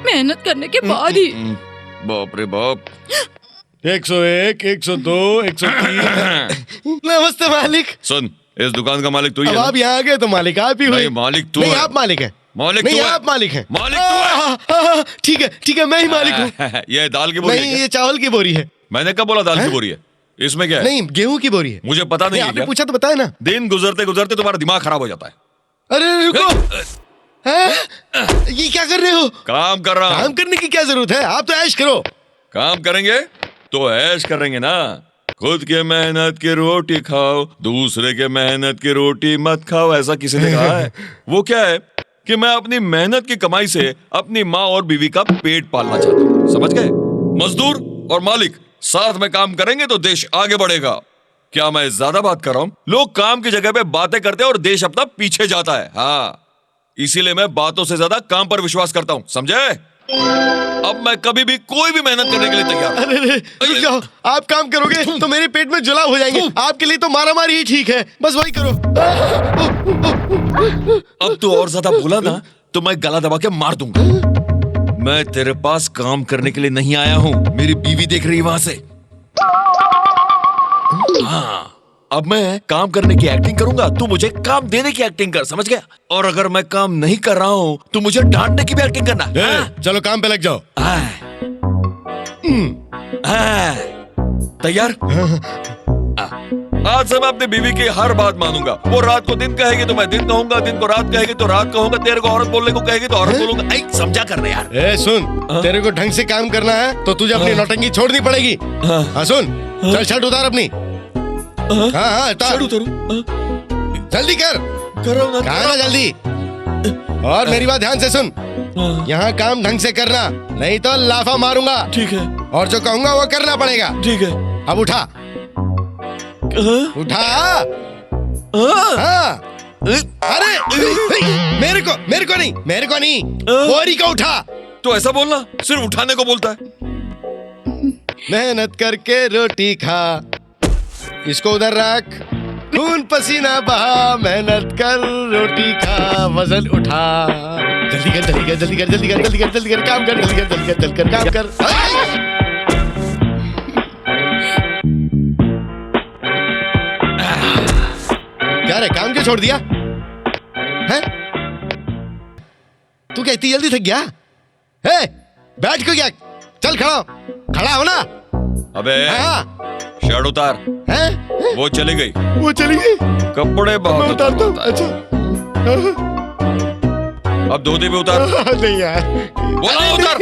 मेहनत करने के बाद ही। बाप रे बाप। 101, 102, 103। नमस्ते मालिक। सुन, इस दुकान का मालिक तू ही अब है ना? आप यहाँ आ गए तो मालिक आप ही हुए। नहीं, मालिक तू नहीं, है। आप मालिक हैं। मालिक नहीं, तू है। आप मालिक हैं। मालिक तू है। ठीक है, ठीक है, मैं ही मालिक हूँ। ये दाल की बोरी है नहीं, क्या? ये चावल की बोरी है। मैंने कब बोला दाल की बोरी है? इसमें क्या है? नहीं, गेहूं की बोरी है। मुझे पता नहीं है आपने क्या? पूछा तो बताया ना। दिन गुजरते गुजरते तुम्हारा दिमाग खराब हो जाता है। अरे रुको, ये क्या कर रहे हो? काम कर रहा हूं। काम करने की क्या जरूरत है? आप तो ऐश करो। काम करेंगे तो ऐश करेंगे ना। खुद के मेहनत की रोटी खाओ, दूसरे के मेहनत की रोटी मत खाओ, ऐसा किसी ने कहा है? वो क्या है कि मैं अपनी मेहनत की कमाई से अपनी माँ और बीवी का पेट पालना चाहता हूँ, समझ गए? मजदूर और मालिक साथ में काम करेंगे तो देश आगे बढ़ेगा। क्या मैं ज्यादा बात कर रहा हूँ? लोग काम की जगह पे बातें करते हैं और देश अपना पीछे जाता है। हाँ, इसीलिए मैं बातों से ज्यादा काम पर विश्वास करता हूँ, समझे? अब मैं कभी भी कोई भी मेहनत करने के लिए तैयार हूं। अरे रुक जाओ, आप काम करोगे तो मेरे पेट में जुलाब हो जाएंगे। आपके लिए तो मारामारी ही ठीक है, बस वही करो। अब तू और ज्यादा बोला ना तो मैं गला दबा के मार दूंगा। मैं तेरे पास काम करने के लिए नहीं आया हूँ, मेरी बीवी देख रही है वहां से। हाँ, अब मैं काम करने की एक्टिंग करूंगा, तू मुझे काम देने की एक्टिंग कर, समझ गया? और अगर मैं काम नहीं कर रहा हूँ तो मुझे डांटने की भी एक्टिंग करना। चलो काम पे लग जाओ। तैयार? आज से मैं अपनी बीवी की हर बात मानूंगा। वो रात को दिन कहेगी तो मैं दिन कहूंगा, दिन को रात कहेगी तो रात कहूंगा, तेरे को औरत बोलने को कहेगी तो औरत बोलूंगा। समझा करने यार। सुन, तेरे को ढंग से काम करना है तो तुझे अपनी नौटंकी छोड़नी पड़ेगी। हाँ सुन, चल शर्ट उतार अपनी। हाँ उतार, जल्दी कर। करो ना, कहा ना जल्दी। और मेरी बात ध्यान से सुन, यहाँ काम ढंग से करना, नहीं तो लाफा मारूंगा। ठीक है। और जो कहूंगा वो करना पड़ेगा। ठीक है। अब उठा, उठा। हाँ। अरे मेरे को नहीं, बोरी को उठा। तो ऐसा बोलना, सिर्फ उठाने को बोलता है। मेहनत करके रोटी खा, इसको उधर रख। खून पसीना बहा, मेहनत कर रोटी खा, वजन उठा। जल्दी कर, जल्दी कर, जल्दी कर, जल्दी कर, जल्दी कर, जल्दी कर, काम कर, जल्दी कर, जल्दी कर, जल्दी कर, काम कर। क्या रे, काम क्यों छोड़ दिया है? तू क्या इतनी जल्दी थक गया? बैठ क्यों गया? चल खड़ा हो ना। अबे शर्ट उतार। वो चली गई। वो चली गई। कपड़े बहुत उतारता हूँ। अच्छा, अब धोती भी उतार। नहीं यार, बोला उतार।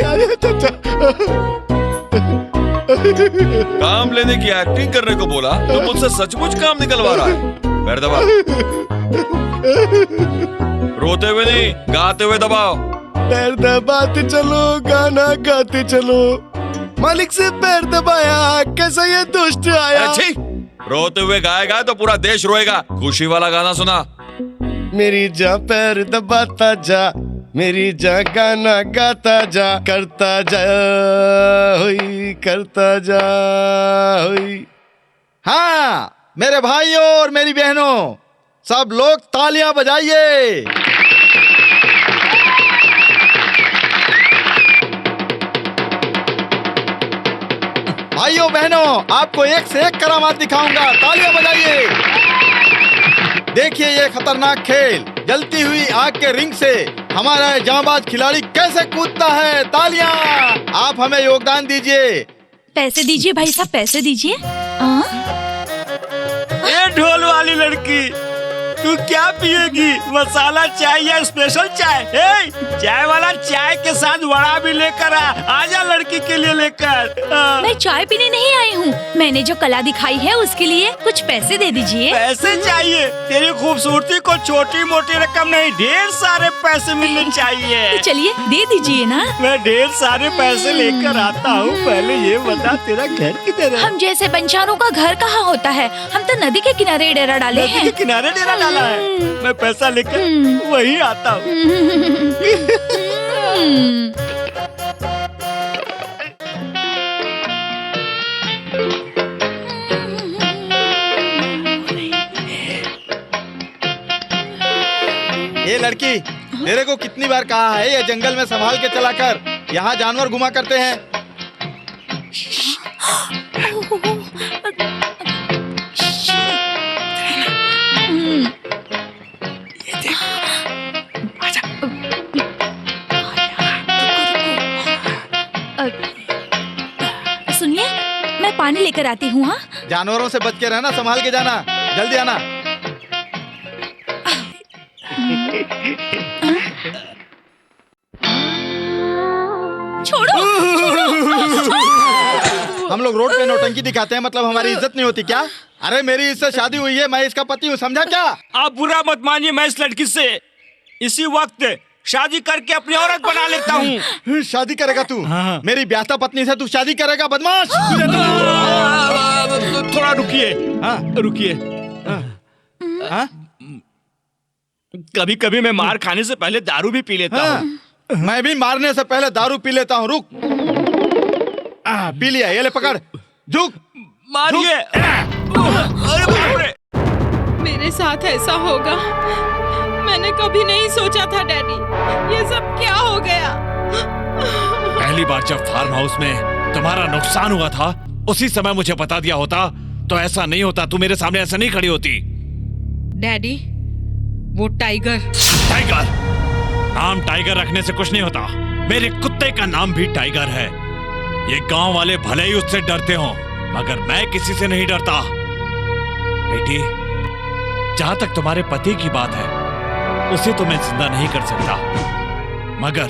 काम लेने की एक्टिंग करने को बोला तो मुझसे सचमुच काम निकलवा रहा है। पैर दबा। रोते हुए नहीं, गाते हुए दबाओ। पैर दबाते चलो, गाना गाते चलो। मालिक से पैर दबाया, कैसा ये दुष्ट आया। अच्छी, रोते हुए गाएगा तो पूरा देश रोएगा। खुशी वाला गाना सुना। मेरी जा पैर दबाता जा, मेरी जा गाना गाता जा, करता जा हुई, करता जा हुई। हाँ, मेरे भाइयों और मेरी बहनों, सब लोग तालियां बजाइए। भाइयों बहनों, आपको एक से एक करामात दिखाऊंगा, तालियां बजाइए। देखिए ये खतरनाक खेल, जलती हुई आग के रिंग से हमारा ये जांबाज खिलाड़ी कैसे कूदता है। तालियां। आप हमें योगदान दीजिए। पैसे दीजिए भाई साहब, पैसे दीजिए। ए ढोल वाली लड़की, तू क्या पिएगी, मसाला चाय या स्पेशल चाय? चाय वाला चाय के साथ वड़ा भी लेकर आजा लड़की के लिए लेकर। मैं चाय पीने नहीं आई हूँ, मैंने जो कला दिखाई है उसके लिए कुछ पैसे दे दीजिए। पैसे चाहिए? तेरी खूबसूरती को छोटी मोटी रकम नहीं, ढेर सारे पैसे मिलने चाहिए। तो चलिए दे दीजिए ना। मैं ढेर सारे पैसे लेकर आता हूँ, पहले ये बता तेरा घर किधर है? हम जैसे पंचारों का घर कहाँ होता है, हम तो नदी के किनारे डेरा डाले नदी हैं। के किनारे डेरा डाला है। मैं पैसा लेकर वही आता हूँ। ये लड़की, तेरे को कितनी बार कहा है ये जंगल में संभाल के चला कर, यहाँ जानवर घुमा करते हैं। सुनिए, मैं पानी लेकर आती हूँ। हाँ, जानवरों से बच के रहना, संभाल के जाना, जल्दी आना। छोड़ो, हम लोग रोड पे नौटंकी दिखाते हैं, मतलब हमारी इज्जत नहीं होती क्या? अरे मेरी इससे शादी हुई है, मैं इसका पति हूँ, समझा क्या? आप बुरा मत मानिए, मैं इस लड़की से इसी वक्त शादी करके अपनी औरत बना लेता हूँ। शादी करेगा तू? मेरी ब्याहता पत्नी से तू शादी करेगा, बदमाश? थोड़ा रुकिए। रुकिए। कभी कभी मैं मार खाने से पहले दारू भी पी लेता हूँ। मैं भी मारने से पहले दारू पी लेता हूँ। रुक। पी लिया, ये ले पकड़, झुक, मारिए। अरे बाप रे! मेरे साथ ऐसा होगा मैंने कभी नहीं सोचा था डैडी। ये सब क्या हो गया? पहली बार जब फार्म हाउस में तुम्हारा नुकसान हुआ था, उसी समय मुझे बता दिया होता तो ऐसा नहीं होता। तू मेरे सामने ऐसा नहीं खड़ी होती। डैडी, वो टाइगर। टाइगर? नाम टाइगर रखने से कुछ नहीं होता। मेरे कुत्ते का नाम भी टाइगर है। ये गांव वाले भले ही उससे डरते हो, मगर मैं किसी से नहीं डरता। बेटी, जहां तक तुम्हारे पति की बात है, उसे तो मैं जिंदा नहीं कर सकता, मगर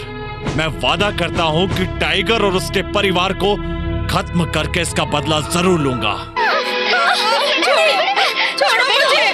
मैं वादा करता हूं कि टाइगर और उसके परिवार को खत्म करके इसका बदला जरूर लूंगा। छोड़ो मुझे।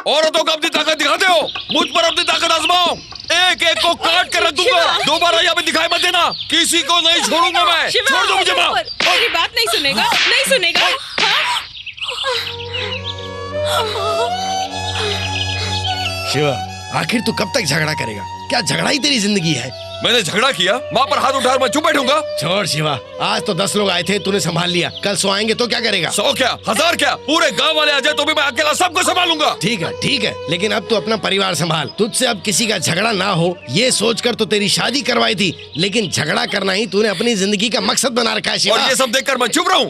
औरतों को अपनी ताकत दिखाते हो, मुझ पर अपनी ताकत आजमाओ। एक एक को काट कर रख दूंगा। दोबारा यहाँ पे दिखाई मत देना, किसी को नहीं छोड़ूंगा मैं। छोड़ दो मुझे। माँ, मेरी बात नहीं सुनेगा, नहीं सुनेगा। शिवा, आखिर तू कब तक झगड़ा करेगा? क्या झगड़ा ही तेरी जिंदगी है? मैंने झगड़ा किया, माँ पर हाथ उठा मैं चुप बैठूंगा? छोड़ शिवा, आज तो 10 लोग आए थे, तूने संभाल लिया, कल 100 आएंगे तो क्या करेगा? 100 क्या, 1000 क्या, पूरे गांव वाले आ जाए तो भी मैं अकेला सबको संभालूंगा। ठीक है, लेकिन अब तू अपना परिवार संभाल। तुझसे अब किसी का झगड़ा ना हो, ये सोचकर तो तेरी शादी करवाई थी, लेकिन झगड़ा करना ही तूने अपनी जिंदगी का मकसद बना रखा है शिवा। और ये सब देखकर मैं चुप रहूं?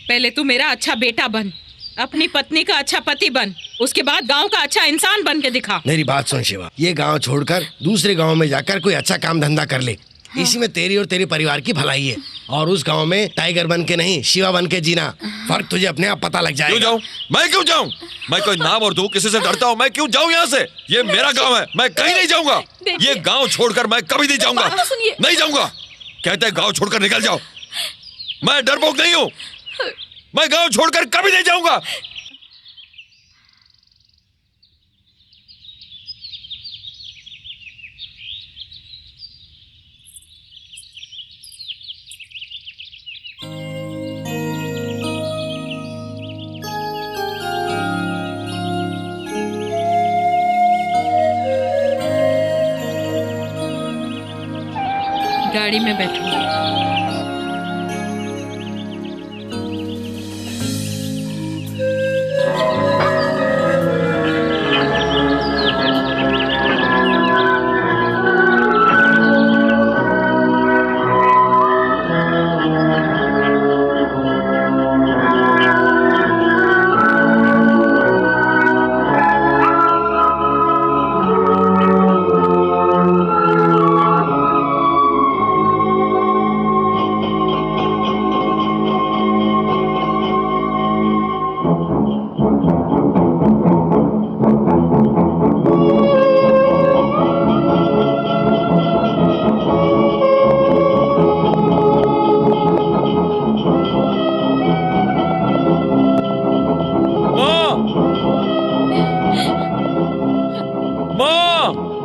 पहले तू मेरा अच्छा बेटा बन, अपनी पत्नी का अच्छा पति बन, उसके बाद गांव का अच्छा इंसान बन के दिखा। मेरी बात सुन शिवा, ये गांव छोड़कर दूसरे गांव में जाकर कोई अच्छा काम धंधा कर ले। इसी में तेरी और तेरे परिवार की भलाई है। और उस गांव में टाइगर बन के नहीं, शिवा बन के जीना। फर्क तुझे अपने आप पता लग जाएगा। क्यों जाऊं? मैं क्यों जाऊं? मैं कोई नाम और दूं, किसी से डरता हूं? मैं क्यों जाऊं यहाँ से? ये मेरा गांव है, मैं कहीं नहीं जाऊंगा। ये गांव छोड़कर मैं कभी नहीं जाऊंगा। बात तो सुनिए। नहीं जाऊंगा। कहते हैं गांव छोड़कर निकल जाओ। मैं डरपोक नहीं हूं। मैं गांव छोड़कर कभी नहीं जाऊंगा। गाड़ी में बैठो।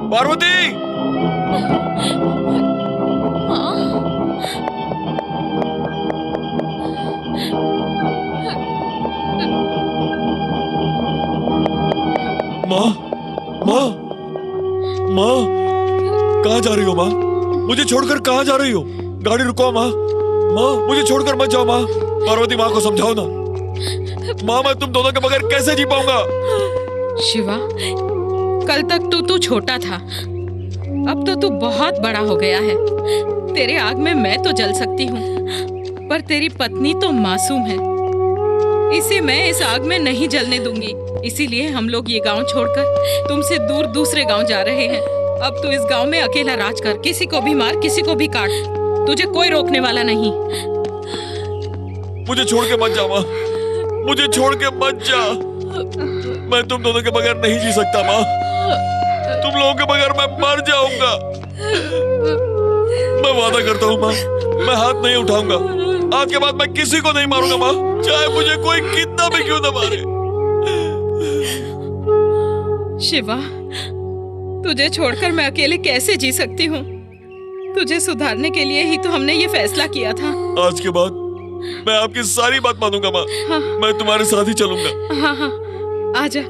पार्वती! माँ, माँ, माँ, कहाँ जा रही हो माँ? मुझे छोड़कर कहाँ जा रही हो? गाड़ी रुको माँ। माँ, मुझे छोड़कर मत जाओ माँ। पार्वती, माँ को समझाओ ना। माँ, मैं तुम दोनों के बगैर कैसे जी पाऊंगा? शिवा, कल तक तू छोटा था, अब तो तू बहुत बड़ा हो गया है। तेरे आग में मैं तो जल सकती हूँ, पर तेरी पत्नी तो मासूम है। इसे मैं इस आग में नहीं जलने दूंगी। इसीलिए हम लोग ये गांव छोड़कर तुमसे दूर दूसरे गांव जा रहे हैं। अब तू इस गांव में अकेला राज कर, किसी को भी मार, किसी को भी काट, तुझे कोई रोकने वाला नहीं। मुझे छोड़ के मत जा माँ, मुझे छोड़ के मत जा। मैं तुम दोनों के बगैर नहीं जी सकता माँ। तुम लोगों के बगैर मैं मर जाऊंगा। मैं वादा करता हूँ माँ, मैं हाथ नहीं उठाऊंगा। आज के बाद मैं किसी को नहीं मारूंगा माँ, चाहे मुझे कोई कितना भी क्यों ना मारे। शिवा, तुझे छोड़कर मैं अकेले कैसे जी सकती हूँ? तुझे सुधारने के लिए ही तो हमने ये फैसला किया था। आज के बाद मैं आपकी सारी बात मानूंगा माँ। हाँ। मैं तुम्हारे साथ ही चलूंगा। हाँ हाँ, आजा,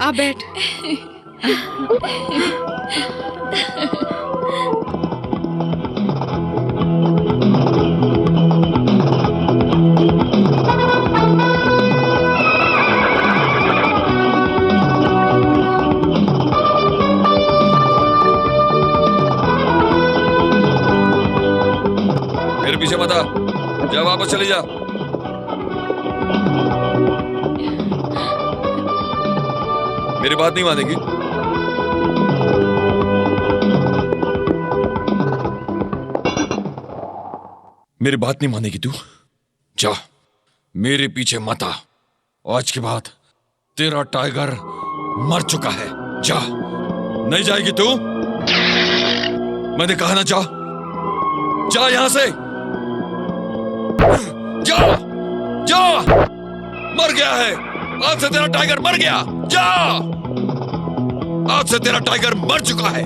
आ बैठ। मेरे पीछे मत आ, जा वापस चली जा। मेरी बात नहीं मानेगी? मेरी बात नहीं मानेगी तू? जा, मेरे पीछे मत आ। आज के बाद तेरा टाइगर मर चुका है। जा, नहीं जाएगी तू? मैंने कहा ना, जा, जा यहां से। जा, जा, मर गया है। आज से तेरा टाइगर मर गया। जा, आज से तेरा टाइगर मर चुका है।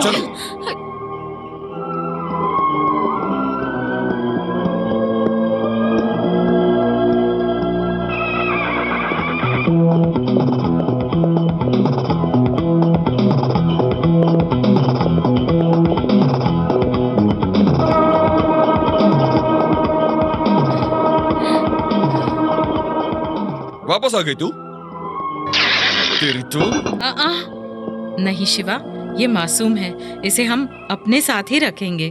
चलो। वापस आ गई तू? तेरी तो नहीं शिवा, ये मासूम है, इसे हम अपने साथ ही रखेंगे।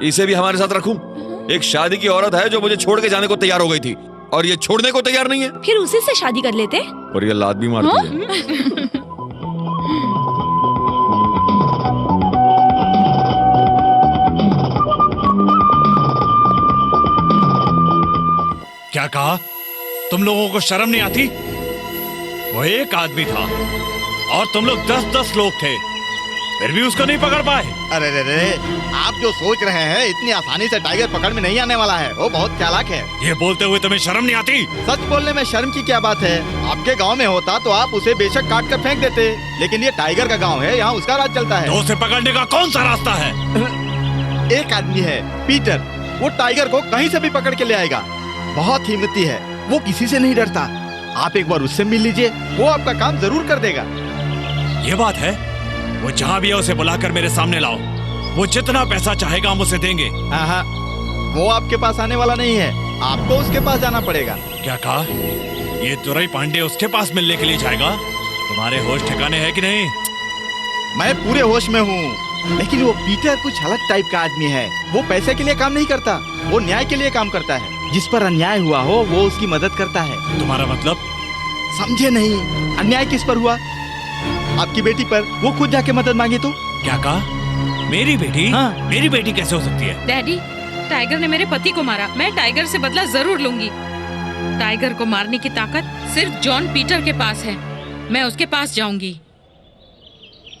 इसे भी हमारे साथ रखूं? एक शादी की औरत है जो मुझे छोड़ के जाने को तैयार हो गई थी, और ये छोड़ने को तैयार नहीं है। फिर उसी से शादी कर लेते। और ये लात भी मारती है। क्या कहा? तुम लोगों को शर्म नहीं आती? वो एक आदमी था और तुम लोग 10-10 लोग थे, फिर भी उसको नहीं पकड़ पाए। अरे रे रे, आप जो सोच रहे हैं इतनी आसानी से टाइगर पकड़ में नहीं आने वाला है। वो बहुत चालाक है। ये बोलते हुए तुम्हें शर्म नहीं आती? सच बोलने में शर्म की क्या बात है? आपके गांव में होता तो आप उसे बेशक काट कर फेंक देते, लेकिन ये टाइगर का गांव है, यहाँ उसका राज चलता है। तो उसे पकड़ने का कौन सा रास्ता है? एक आदमी है पीटर, वो टाइगर को कहीं से भी पकड़ के ले आएगा। बहुत हिम्मती है, वो किसी से नहीं डरता। आप एक बार उससे मिल लीजिए, वो आपका काम जरूर कर देगा। ये बात है? वो जहाँ भी है उसे बुलाकर मेरे सामने लाओ। वो जितना पैसा चाहेगा हम उसे देंगे। हाँ, वो आपके पास आने वाला नहीं है, आपको उसके पास जाना पड़ेगा। क्या कहा? ये तुरई पांडे उसके पास मिलने के लिए जाएगा? तुम्हारे होश ठिकाने है कि नहीं? मैं पूरे होश में हूँ, लेकिन वो पीटर कुछ अलग टाइप का आदमी है। वो पैसे के लिए काम नहीं करता, वो न्याय के लिए काम करता है। जिस पर अन्याय हुआ हो वो उसकी मदद करता है। तुम्हारा मतलब? समझे नहीं? अन्याय किस पर हुआ? आपकी बेटी पर। वो खुद जाके मदद मांगी तो। क्या कहा? मेरी बेटी? हाँ। मेरी बेटी कैसे हो सकती है? डैडी, टाइगर ने मेरे पति को मारा, मैं टाइगर से बदला जरूर लूंगी। टाइगर को मारने की ताकत सिर्फ जॉन पीटर के पास है। मैं उसके पास जाऊंगी।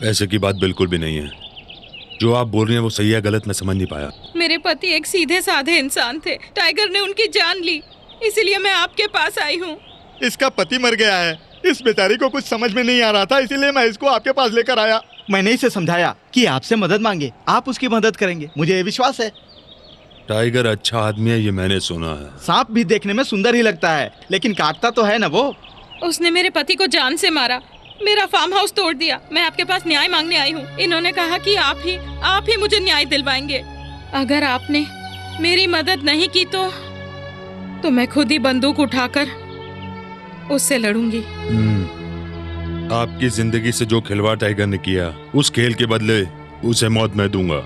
ऐसे की बात बिल्कुल भी नहीं है। जो आप बोल रही हैं वो सही है गलत मैं समझ नहीं पाया। मेरे पति एक सीधे साधे इंसान थे, टाइगर ने उनकी जान ली, इसीलिए मैं आपके पास आई हूँ। इसका पति मर गया है, इस बेचारी को कुछ समझ में नहीं आ रहा था, इसीलिए मैं इसको आपके पास लेकर आया। मैंने इसे समझाया कि आपसे मदद मांगे, आप उसकी मदद करेंगे, मुझे विश्वास है। टाइगर अच्छा आदमी है ये मैंने सुना है। सांप भी देखने में सुंदर ही लगता है, लेकिन काटता तो है ना वो। उसने मेरे पति को जान से मारा, मेरा फार्म हाउस तोड़ दिया। मैं आपके पास न्याय मांगने आई हूँ। इन्होंने कहा कि आप ही मुझे न्याय दिलवाएंगे। अगर आपने मेरी मदद नहीं की तो मैं खुद ही बंदूक उठाकर उससे लड़ूंगी। आपकी जिंदगी से जो खिलवाड़ टाइगर ने किया, उस खेल के बदले उसे मौत मैं दूंगा।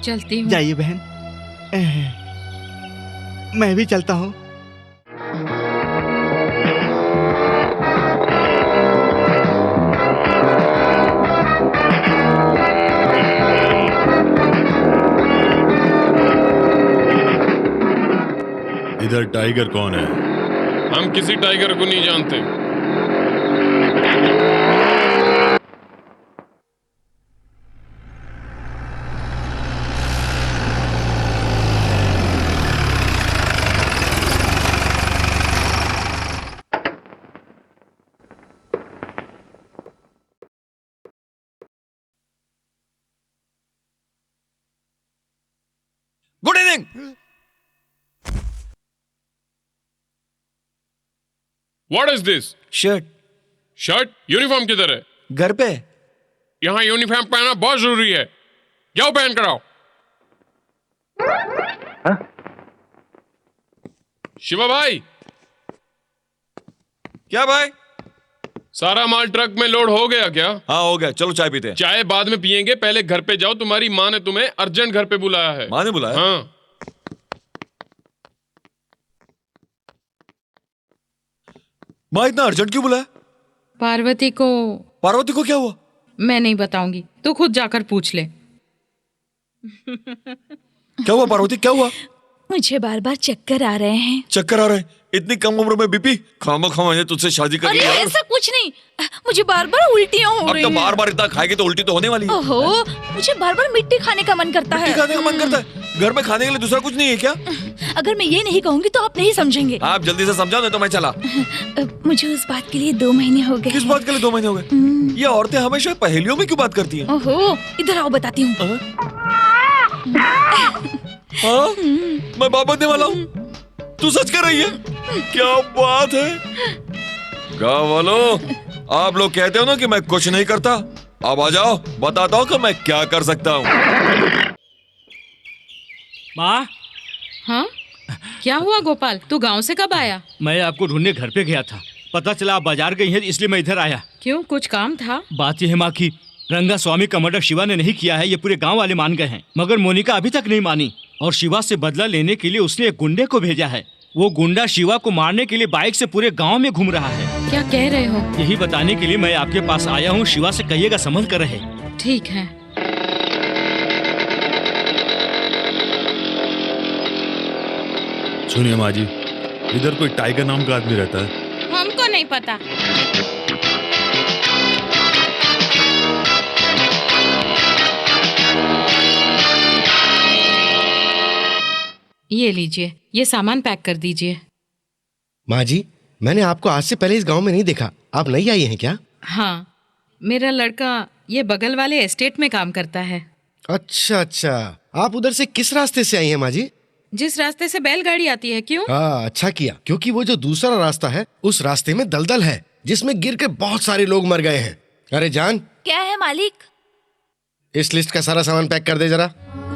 चलती हूँ। जाइए बहन, मैं भी चलता हूँ। इधर टाइगर कौन है? हम किसी टाइगर को नहीं जानते। Good evening. What is this? Shirt shirt? Uniform किधर है? घर पे। यहाँ यूनिफॉर्म पहनना बहुत जरूरी है। जाओ पहन कर आओ। शिवा भाई। क्या भाई? सारा माल ट्रक में लोड हो गया क्या? हाँ हो गया, चलो चाय पीते हैं। चाय बाद में पियेंगे, पहले घर पे जाओ। तुम्हारी माँ ने तुम्हें अर्जेंट घर पे बुलाया है। माँ ने बुलाया? हाँ। माँ इतना अर्जेंट क्यों बुलाया? पार्वती को क्या हुआ? मैं नहीं बताऊंगी, तो खुद जाकर पूछ ले। क्या हुआ पार्वती, क्या हुआ? मुझे बार बार चक्कर आ रहे हैं। चक्कर आ रहे हैं? इतनी कम उम्र में बीपी? खामा मुझे तुझसे शादी कर अरे लिया। ऐसा कुछ नहीं, मुझे बार बार उल्टियाँ हो अब रही तो हैं। बार बार इतना खाएगी तो उल्टी तो होने वाली है। ओहो, मुझे बार बार मिट्टी खाने का मन करता है। मिट्टी खाने का मन करता है? घर में खाने के लिए दूसरा कुछ नहीं है क्या? अगर मैं ये नहीं कहूँगी तो आप नहीं समझेंगे। आप जल्दी से समझाओ नहीं तो मैं चला। मुझे उस बात के लिए 2 महीने हो गए। किस बात के लिए 2 महीने हो गए? ये औरतें हमेशा पहेलियों में क्यों बात करती हैं? ओहो, इधर आओ बताती हूँ। हाँ? मैं बाप बनने वाला हूँ? तू सच कर रही है? क्या बात है? गाँव वालों, आप लोग कहते हो ना कि मैं कुछ नहीं करता। अब आ जाओ, बताता हूँ कि मैं क्या कर सकता हूँ। माँ, हाँ, क्या हुआ गोपाल? तू गांव से कब आया? मैं आपको ढूंढने घर पे गया था, पता चला आप बाजार गई हैं, इसलिए मैं इधर आया। क्यों, कुछ काम था? बात यह है माँ की रंगा स्वामी का मर्डर शिवा ने नहीं किया है, ये पूरे गांव वाले मान गए हैं, मगर मोनिका अभी तक नहीं मानी और शिवा से बदला लेने के लिए उसने एक गुंडे को भेजा है। वो गुंडा शिवा को मारने के लिए बाइक से पूरे गांव में घूम रहा है। क्या कह रहे हो? यही बताने के लिए मैं आपके पास आया हूँ। शिवा से कहिएगा संभल कर रहे। ठीक है। सुनिए माँ जी, इधर कोई टाइगर नाम का आदमी रहता है? हमको नहीं पता। ये लीजिए, ये सामान पैक कर दीजिए। माँ जी, मैंने आपको आज से पहले इस गांव में नहीं देखा। आप नई आई हैं क्या? हाँ, मेरा लड़का ये बगल वाले एस्टेट में काम करता है। अच्छा अच्छा, आप उधर से किस रास्ते से आई हैं माँ जी? जिस रास्ते से बैलगाड़ी आती है। क्यों? हाँ, अच्छा किया, क्योंकि वो जो दूसरा रास्ता है उस रास्ते में दलदल है जिसमें गिर के बहुत सारे लोग मर गए हैं। अरे जान, क्या है मालिक? इस लिस्ट का सारा सामान पैक कर दे जरा।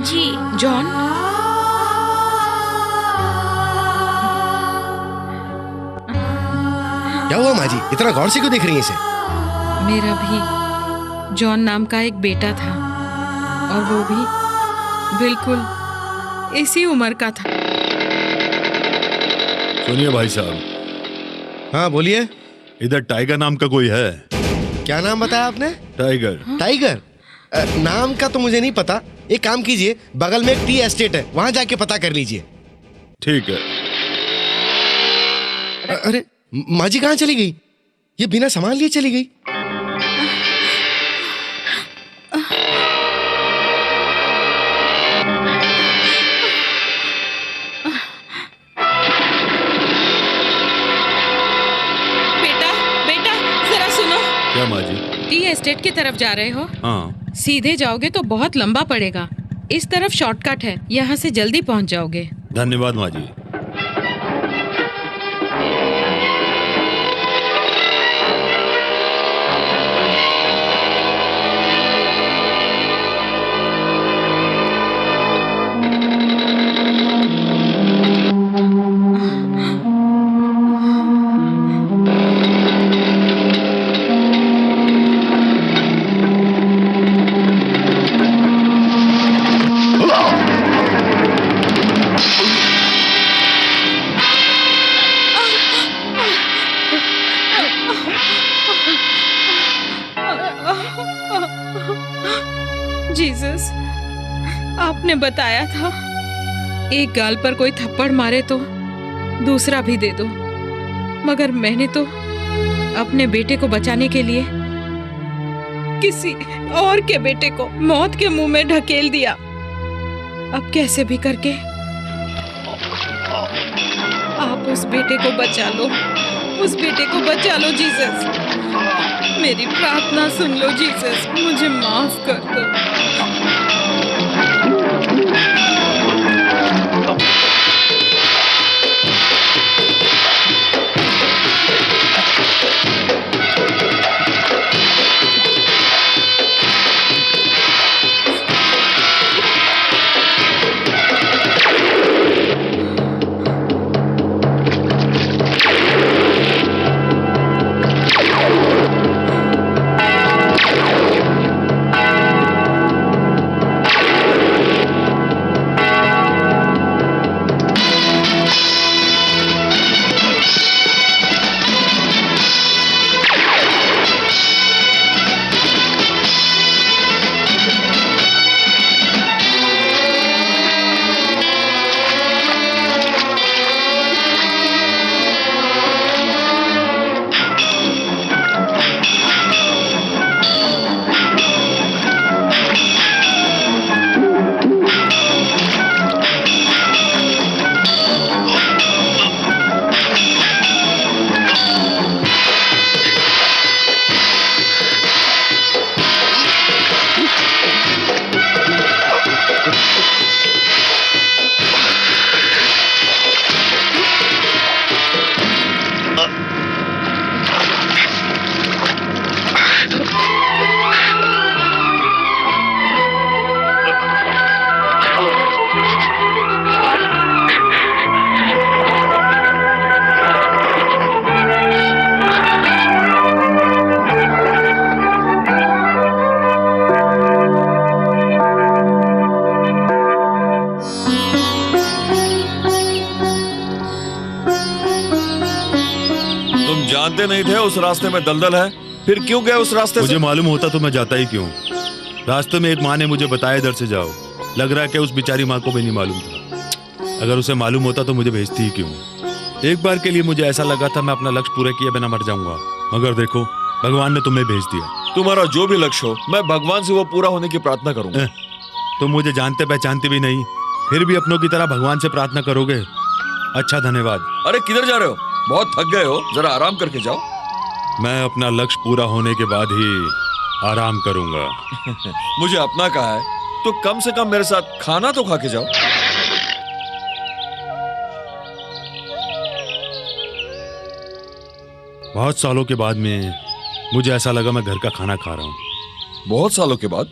जी। जॉन, क्या हुआ माँ जी, इतना गौर से क्यों देख रही हैं इसे? मेरा भी जॉन नाम का एक बेटा था और वो भी बिल्कुल इसी उम्र का था। सुनिए भाई साहब। हाँ बोलिए। इधर टाइगर नाम का कोई है? क्या नाम बताया आपने? टाइगर। टाइगर? नाम का तो मुझे नहीं पता। एक काम कीजिए, बगल में एक टी एस्टेट है, वहां जाके पता कर लीजिए। ठीक है। अरे माँ जी कहाँ चली गई? ये बिना सामान लिए चली गई। बेटा, बेटा जरा सुनो। क्या माँ जी? टी एस्टेट की तरफ जा रहे हो? हाँ। सीधे जाओगे तो बहुत लंबा पड़ेगा। इस तरफ शॉर्टकट है, यहाँ से जल्दी पहुँच जाओगे। धन्यवाद माँ जी। जीसस, आपने बताया था एक गाल पर कोई थप्पड़ मारे तो दूसरा भी दे दो, मगर मैंने तो अपने बेटे को बचाने के लिए किसी और के बेटे को मौत के मुंह में ढकेल दिया। अब कैसे भी करके आप उस बेटे को बचा लो, उस बेटे को बचा लो जीसस। मेरी प्रार्थना सुन लो जीसस, मुझे माफ कर दो। जानते नहीं थे उस रास्ते में दलदल है, फिर क्यों गए उस रास्ते मुझे से? मालूम होता तो मैं जाता ही क्यों। रास्ते में एक माँ ने मुझे बताया इधर से जाओ। लग रहा है कि उस बेचारी माँ को भी नहीं मालूम था। अगर उसे मालूम होता तो मुझे भेजती ही क्यों? एक बार के लिए मुझे ऐसा लगा था मैं अपना लक्ष्य पूरा किए बिना मर जाऊंगा, मगर देखो भगवान ने तुम्हें भेज दिया। तुम्हारा जो भी लक्ष्य हो, मैं भगवान से वो पूरा होने की प्रार्थना करूंगा। तुम मुझे जानते पहचानते भी नहीं, फिर भी अपनों की तरह भगवान से प्रार्थना करोगे? अच्छा, धन्यवाद। अरे किधर जा रहे हो? बहुत थक गए हो, जरा आराम करके जाओ। मैं अपना लक्ष्य पूरा होने के बाद ही आराम करूंगा। मुझे अपना कहा है तो कम से कम मेरे साथ खाना तो खा के जाओ। बहुत सालों के बाद में मुझे ऐसा लगा मैं घर का खाना खा रहा हूं। बहुत सालों के बाद?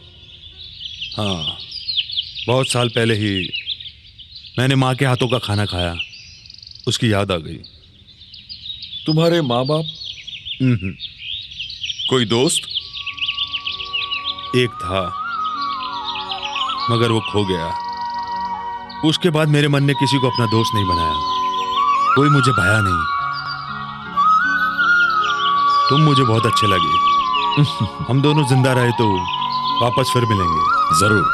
हाँ, बहुत साल पहले ही मैंने माँ के हाथों का खाना खाया, उसकी याद आ गई। तुम्हारे माँ बाप? कोई दोस्त? एक था, मगर वो खो गया। उसके बाद मेरे मन ने किसी को अपना दोस्त नहीं बनाया, कोई मुझे भाया नहीं। तुम मुझे बहुत अच्छे लगे। हम दोनों जिंदा रहे तो वापस फिर मिलेंगे जरूर।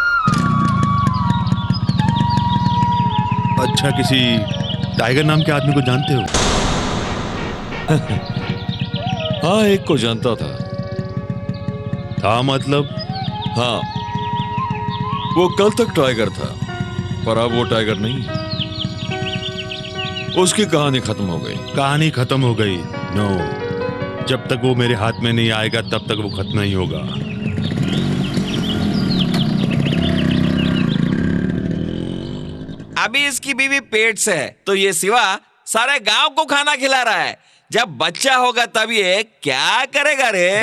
अच्छा, किसी टाइगर नाम के आदमी को जानते हो? हाँ, एक को जानता था मतलब? हाँ, वो कल तक टाइगर था, पर अब वो टाइगर नहीं। उसकी कहानी खत्म हो गई। कहानी खत्म हो गई? नो, जब तक वो मेरे हाथ में नहीं आएगा तब तक वो खत्म नहीं होगा। अभी इसकी बीवी पेट से है तो ये सिवा सारे गांव को खाना खिला रहा है। जब बच्चा होगा तब ये क्या करेगा रे?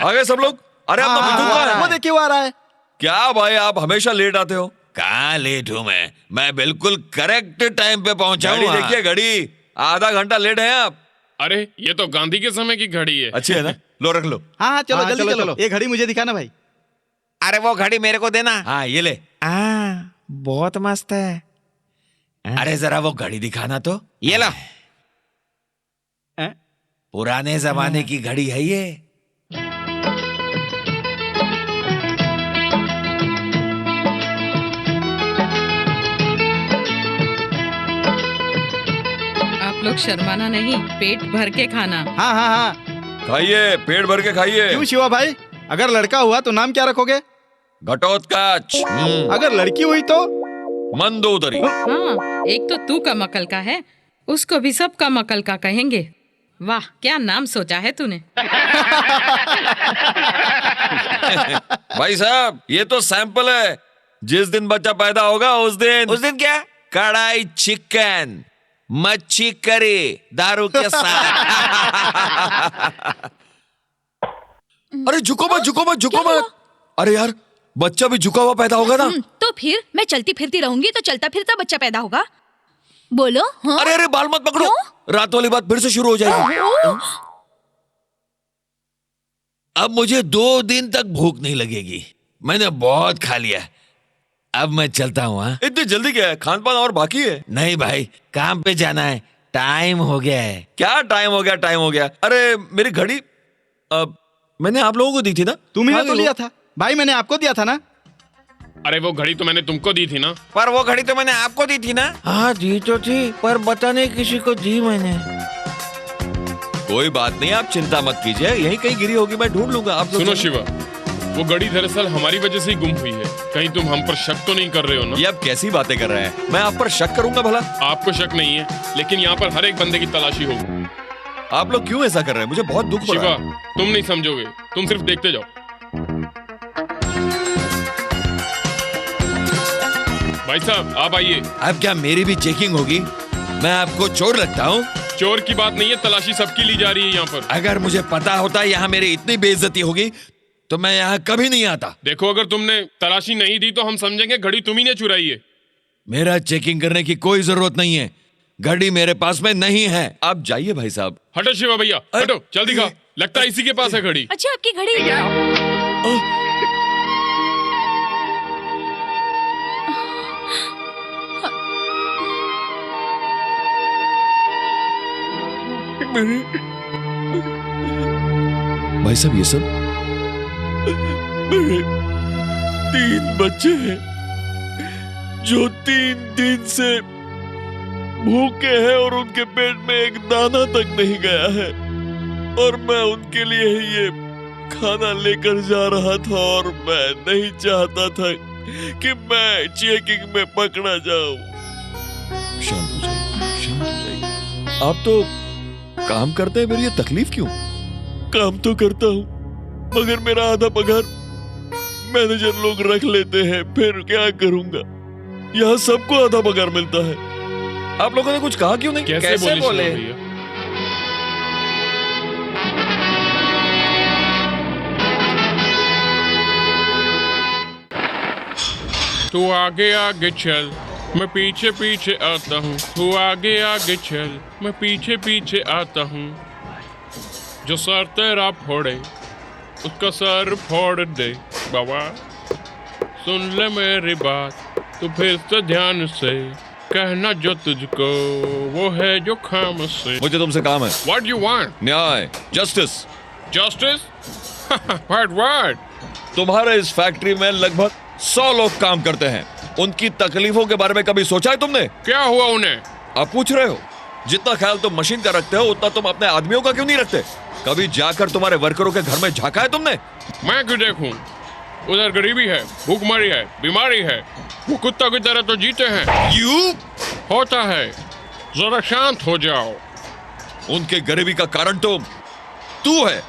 आगे सब लोग। अरे अब तो मिथुन कहाँ है? वो देखिए वो आ रहा है। क्या भाई, आप हमेशा लेट आते हो। कहाँ लेट हूं मैं बिल्कुल करेक्ट टाइम पे पहुंचा घड़ी हूं। देखिए, घड़ी आधा घंटा लेट है आप। अरे ये तो गांधी के समय की घड़ी है। अच्छी है ना? लो रख लो। हाँ हाँ, चलो हाँ, जल्दी चलो, चलो। ये घड़ी मुझे दिखाना भाई। अरे वो घड़ी मेरे को देना। हाँ, ये ले। बहुत मस्त है। अरे जरा वो घड़ी दिखाना तो। ये लो, पुराने जमाने की घड़ी है ये। आप लोग शर्माना नहीं, पेट भर के खाना। हाँ हाँ हाँ। खाइए, पेट भर के खाइए। क्यों शिवा भाई, अगर लड़का हुआ तो नाम क्या रखोगे? घटोत्कच। अगर लड़की हुई तो? मंदोदरी। हाँ, एक तो तू का मकल का है, उसको भी सब का मकल का कहेंगे। वाह, क्या नाम सोचा है तूने। भाई साहब, ये तो सैंपल है। जिस दिन बच्चा पैदा होगा उस दिन क्या? कढ़ाई चिकन, मच्छी करी, दारू के साथ। अरे झुको मत। अरे यार, बच्चा भी झुका हुआ पैदा होगा ना। तो फिर मैं चलती फिरती रहूंगी तो चलता फिरता बच्चा पैदा होगा। बोलो। हाँ? अरे बाल मत पकड़ो, रात वाली बात फिर से शुरू हो जाएगी। अब मुझे 2 दिन तक भूख नहीं लगेगी, मैंने बहुत खा लिया। अब मैं चलता हूँ। हाँ, इतनी जल्दी क्या है? खान पान और बाकी है। नहीं भाई, काम पे जाना है, टाइम हो गया है। क्या टाइम हो गया? अरे मेरी घड़ी मैंने आप लोगों को दी थी ना। तुम्हें तो लिया था भाई, मैंने आपको दिया था ना। अरे वो घड़ी तो मैंने तुमको दी थी ना। पर वो घड़ी तो मैंने आपको दी थी ना। हाँ दी तो थी, पर बताने किसी को दी मैंने। कोई बात नहीं, आप चिंता मत कीजिए, यहीं कहीं गिरी होगी, मैं ढूंढ लूंगा। आप लोग सुनो शिवा, वो घड़ी दरअसल हमारी वजह से ही गुम हुई है। कहीं तुम हम पर शक तो नहीं कर रहे हो ना? ये आप कैसी बातें कर रहे हैं? मैं आप पर शक करूंगा भला? आपको शक नहीं है, लेकिन यहाँ पर हर एक बंदे की तलाशी होगी। आप लोग क्यों ऐसा कर रहे हैं? मुझे बहुत दुख हो रहा शिवा, है। तुम नहीं समझोगे, तुम सिर्फ देखते जाओ। भाई साहब आप आइए। अब क्या मेरी भी चेकिंग होगी? मैं आपको चोर लगता हूँ? चोर की बात नहीं है, तलाशी सबकी ली जा रही है यहाँ पर। अगर मुझे पता होता यहाँ मेरी इतनी बेइज्जती होगी तो मैं यहाँ कभी नहीं आता। देखो, अगर तुमने तलाशी नहीं दी तो हम समझेंगे घड़ी तुम्ही ने चुराई है। मेरा चेकिंग करने की कोई जरूरत नहीं है, घड़ी मेरे पास में नहीं है। आप जाइए भाई साहब। हटो शिवा भैया, हटो, जल्दी खा। लगता है इसी के पास है घड़ी। अच्छा, आपकी घड़ी। भाई साहब, ये सब मेरे 3 बच्चे हैं जो 3 दिन से भूखे हैं और उनके पेट में एक दाना तक नहीं गया है, और मैं उनके लिए ही ये खाना लेकर जा रहा था, और मैं नहीं चाहता था कि मैं चेकिंग में पकड़ा जाऊं। शांत हो जाइए, शांत हो जाइए। आप तो काम करते हैं, मेरी ये तकलीफ क्यों? काम तो करता हूँ, मगर मेरा आधा पगार मैनेजर लोग रख लेते हैं, फिर क्या करूंगा? यहाँ सबको आधा पगार मिलता है। आप लोगों ने कुछ कहा क्यों नहीं? कैसे बोले? तू आगे आगे चल, मैं पीछे पीछे आता हूँ। तू आगे आगे चल, मैं पीछे पीछे आता हूँ। जो सर तेरा फोड़े उसका सर फोड़ दे। बाबा सुन ले मेरी बात, तू फिर से ध्यान से कहना जो तुझको वो है जो खाम से। मुझे तुमसे काम है। What do you want? न्याय, जस्टिस। Justice? What? तुम्हारे इस फैक्ट्री में लगभग 100 लोग काम करते हैं। उनकी तकलीफों के बारे में कभी सोचा है तुमने? क्या हुआ उन्हें? आप पूछ रहे हो? जितना ख्याल तुम मशीन का रखते हो, उतना तुम अपने आदमियों का क्यों नहीं रखते? कभी जाकर तुम्हारे वर्करों के घर में झांका है तुमने? मैं क्यों देखूं? उधर गरीबी है, भूखमरी है, बीमारी है। वो कुत्ता की तरह तो जीते हैं। यू होता है, जरा शांत हो जाओ। उनके गरीबी का कारण तो तू है।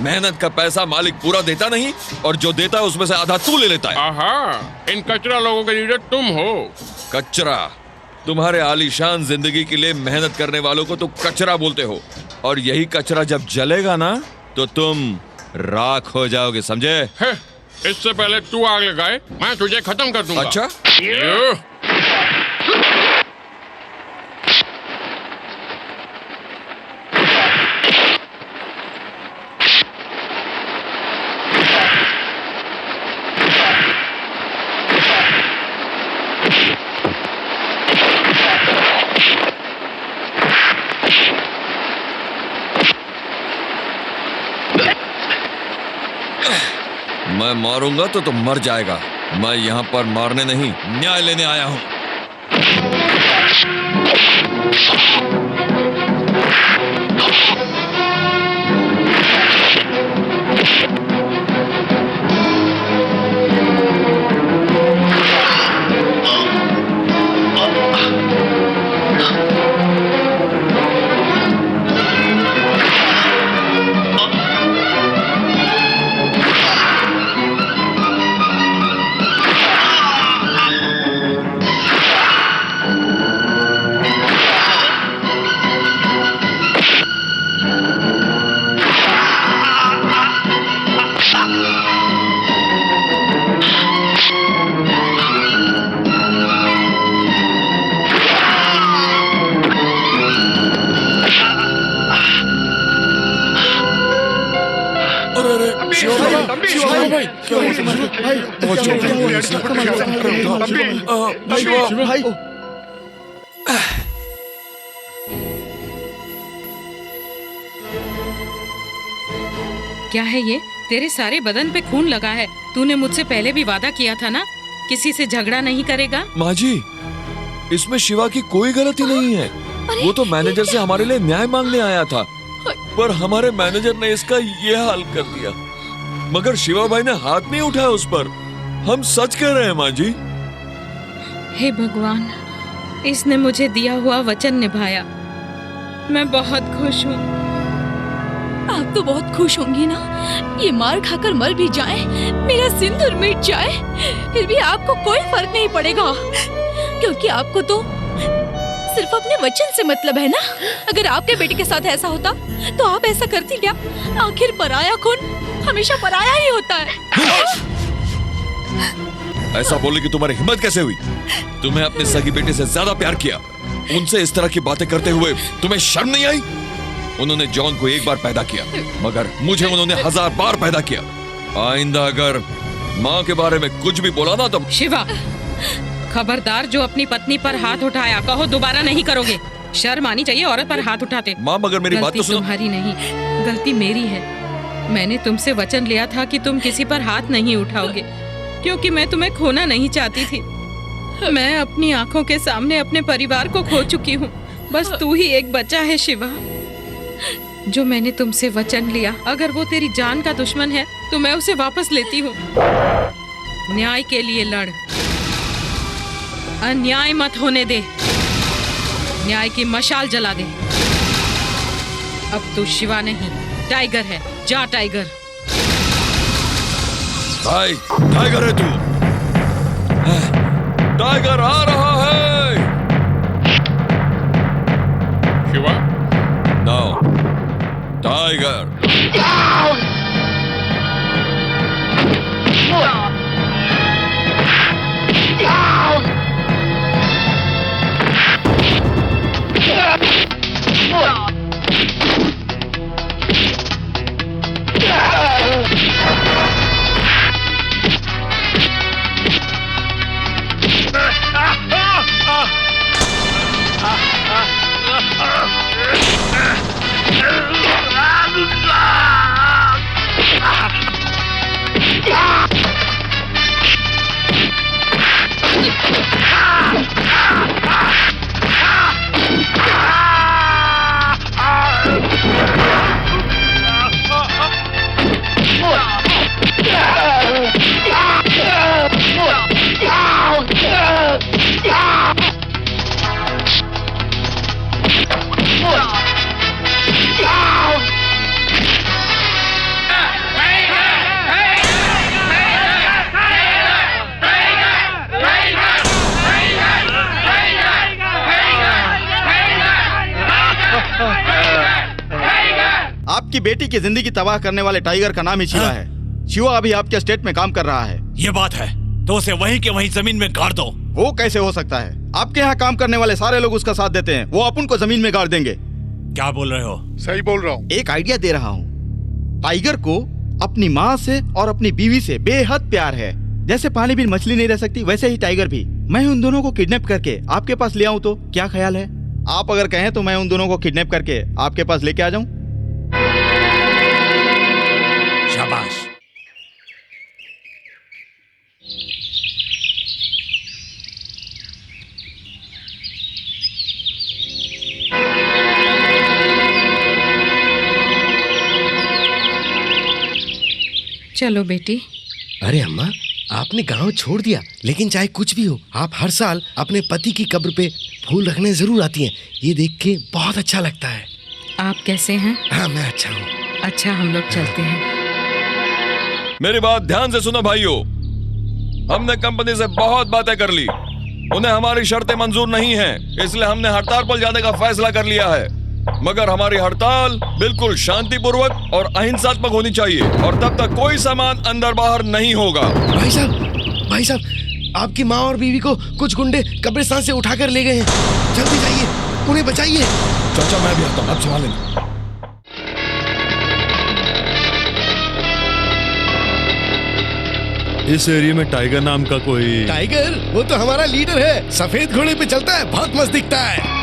मेहनत का पैसा मालिक पूरा देता नहीं, और जो देता है उसमें से आधा तू ले लेता है। आहा, इन कचरा लोगों के लीडर तुम हो। कचरा? तुम्हारे आलीशान जिंदगी के लिए मेहनत करने वालों को तो कचरा बोलते हो, और यही कचरा जब जलेगा ना तो तुम राख हो जाओगे, समझे? इससे पहले तू आग लगाए, मैं तुझे खत्म कर दूंगा। अच्छा? मैं मारूंगा तो तुम मर जाएगा। मैं यहाँ पर मारने नहीं, न्याय लेने आया हूँ। क्या है ये? तेरे सारे बदन पे खून लगा है। तूने मुझसे पहले भी वादा किया था ना, किसी से झगड़ा नहीं करेगा। माँ जी, इसमें शिवा की कोई गलती नहीं है। वो तो मैनेजर से हमारे लिए न्याय मांगने आया था, पर हमारे मैनेजर ने इसका ये हाल कर दिया। मगर शिवा भाई ने हाथ नहीं उठाया उस पर। हम सच कह रहे हैं माँ जी। हे भगवान, इसने मुझे दिया हुआ वचन निभाया। मैं बहुत खुश हूँ। आप तो बहुत खुश होंगी ना? ये मार खाकर मर भी जाए, मेरा सिंदूर मिट जाए, फिर भी आपको कोई फर्क नहीं पड़ेगा, क्योंकि आपको तो सिर्फ अपने वचन से मतलब है ना। अगर आपके बेटे के साथ ऐसा होता तो आप ऐसा करती क्या? आखिर पराया खून हमेशा पराया ही होता है। ऐसा बोलने की तुम्हारी हिम्मत कैसे हुई? तुम्हें अपने सगी बेटे से ज्यादा प्यार किया, उनसे इस तरह की बातें करते हुए तुम्हें शर्म नहीं आई? उन्होंने जॉन को एक बार पैदा किया, मगर मुझे उन्होंने 1000 बार पैदा किया। आइंदा अगर माँ के बारे में कुछ भी बोला ना तो। शिवा, खबरदार, जो अपनी पत्नी पर हाथ उठाया कहो दोबारा नहीं करोगे। शर्म आनी चाहिए औरत पर हाथ उठाते। माँ, मगर मेरी बात तो सुनो। तुम्हारी नहीं, गलती मेरी है। मैंने तुमसे वचन लिया था कि तुम किसी पर हाथ नहीं उठाओगे, क्योंकि मैं तुम्हें खोना नहीं चाहती थी। मैं अपनी आंखों के सामने अपने परिवार को खो चुकी हूँ। बस तू ही एक बचा है शिवा। जो मैंने तुमसे वचन लिया, अगर वो तेरी जान का दुश्मन है तो मैं उसे वापस लेती हूँ। न्याय के लिए लड़, अन्याय मत होने दे। न्याय की मशाल जला दे। अब तू शिवा नहीं, टाइगर है। जा टाइगर। भाई, टाइगर है तू। टाइगर आ रहा है। Shiva, no, tiger. आपकी बेटी की जिंदगी तबाह करने वाले टाइगर का नाम ही शिवा है। शिवा अभी आपके स्टेट में काम कर रहा है। ये बात है तो उसे वहीं के वहीं जमीन में गाड़ दो। वो कैसे हो सकता है? आपके यहाँ काम करने वाले सारे लोग उसका साथ देते हैं। वो अपन को जमीन में गाड़ देंगे। क्या बोल रहे हो? सही बोल रहा हूँ। एक आइडिया दे रहा हूँ। टाइगर को अपनी माँ से और अपनी बीवी से बेहद प्यार है। जैसे पानी बिन मछली नहीं रह सकती, वैसे ही टाइगर भी। मैं उन दोनों को किडनैप करके आपके पास ले आऊं तो क्या ख्याल है? आप अगर कहें तो मैं उन दोनों को किडनैप करके आपके पास लेके आ जाऊं। शाबाश। चलो बेटी। अरे अम्मा, आपने गांव छोड़ दिया, लेकिन चाहे कुछ भी हो, आप हर साल अपने पति की कब्र पे फूल रखने जरूर आती हैं। ये देख के बहुत अच्छा लगता है। आप कैसे हैं? हाँ, मैं अच्छा हूँ। अच्छा, हम लोग चलते हैं। मेरी बात ध्यान से सुनो भाइयों। हमने कंपनी से बहुत बातें कर ली। उन्हें हमारी शर्तें मंजूर नहीं हैं, इसलिए हमने हड़ताल पर जाने का फैसला कर लिया है। मगर हमारी हड़ताल बिल्कुल शांतिपूर्वक और अहिंसात्मक होनी चाहिए, और तब तक कोई सामान अंदर बाहर नहीं होगा। भाई साहब, आपकी माँ और बीवी को कुछ गुंडे कब्रिस्तान से उठाकर ले गए हैं। जल्दी जाइए, उन्हें बचाइए। चाचा, मैं भी आता हूँ, अब संभालें। इस एरिया में टाइगर नाम का कोई? टाइगर? वो तो हमारा लीडर है। सफेद घोड़े पे चलता है, बहुत मस्त दिखता है।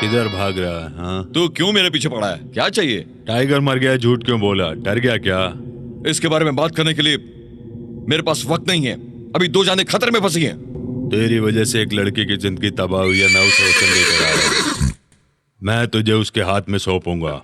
किधर भाग रहा है? हाँ, तू क्यों मेरे पीछे पड़ा है? क्या चाहिए? टाइगर मर गया, झूठ क्यों बोला? डर गया क्या? इसके बारे में बात करने के लिए मेरे पास वक्त नहीं है। अभी दो जाने खतरे में फंसी हैं। तेरी वजह से एक लड़की की जिंदगी तबाह हुई है। मैं उसे वचन लेकर आ रहा हूं। मैं तुझे उसके हाथ में सौंपूंगा।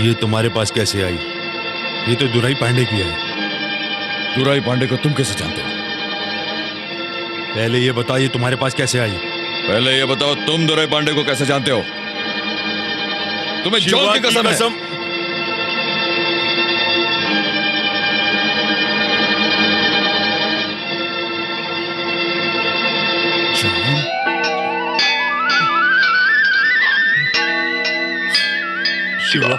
ये तुम्हारे पास कैसे आई? ये तो दुराई पांडे की है। दुराई पांडे को तुम कैसे जानते हो? पहले ये बताओ, ये तुम्हारे पास कैसे आई? पहले ये बताओ, तुम दुराई पांडे को कैसे जानते हो? तुम्हें जॉन की कसम है। शिवा,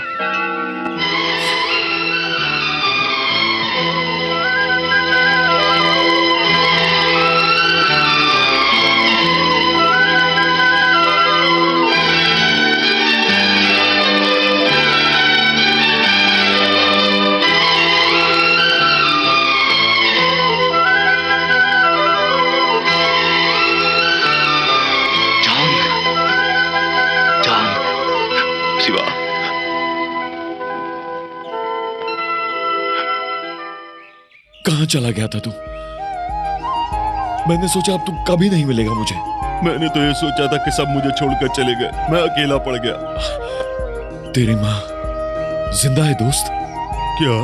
शिवा, कहां चला गया था तू? मैंने सोचा अब तू कभी नहीं मिलेगा मुझे। मैंने तो ये सोचा था कि सब मुझे छोड़कर चले गए, मैं अकेला पड़ गया। तेरी माँ जिंदा है दोस्त? क्या?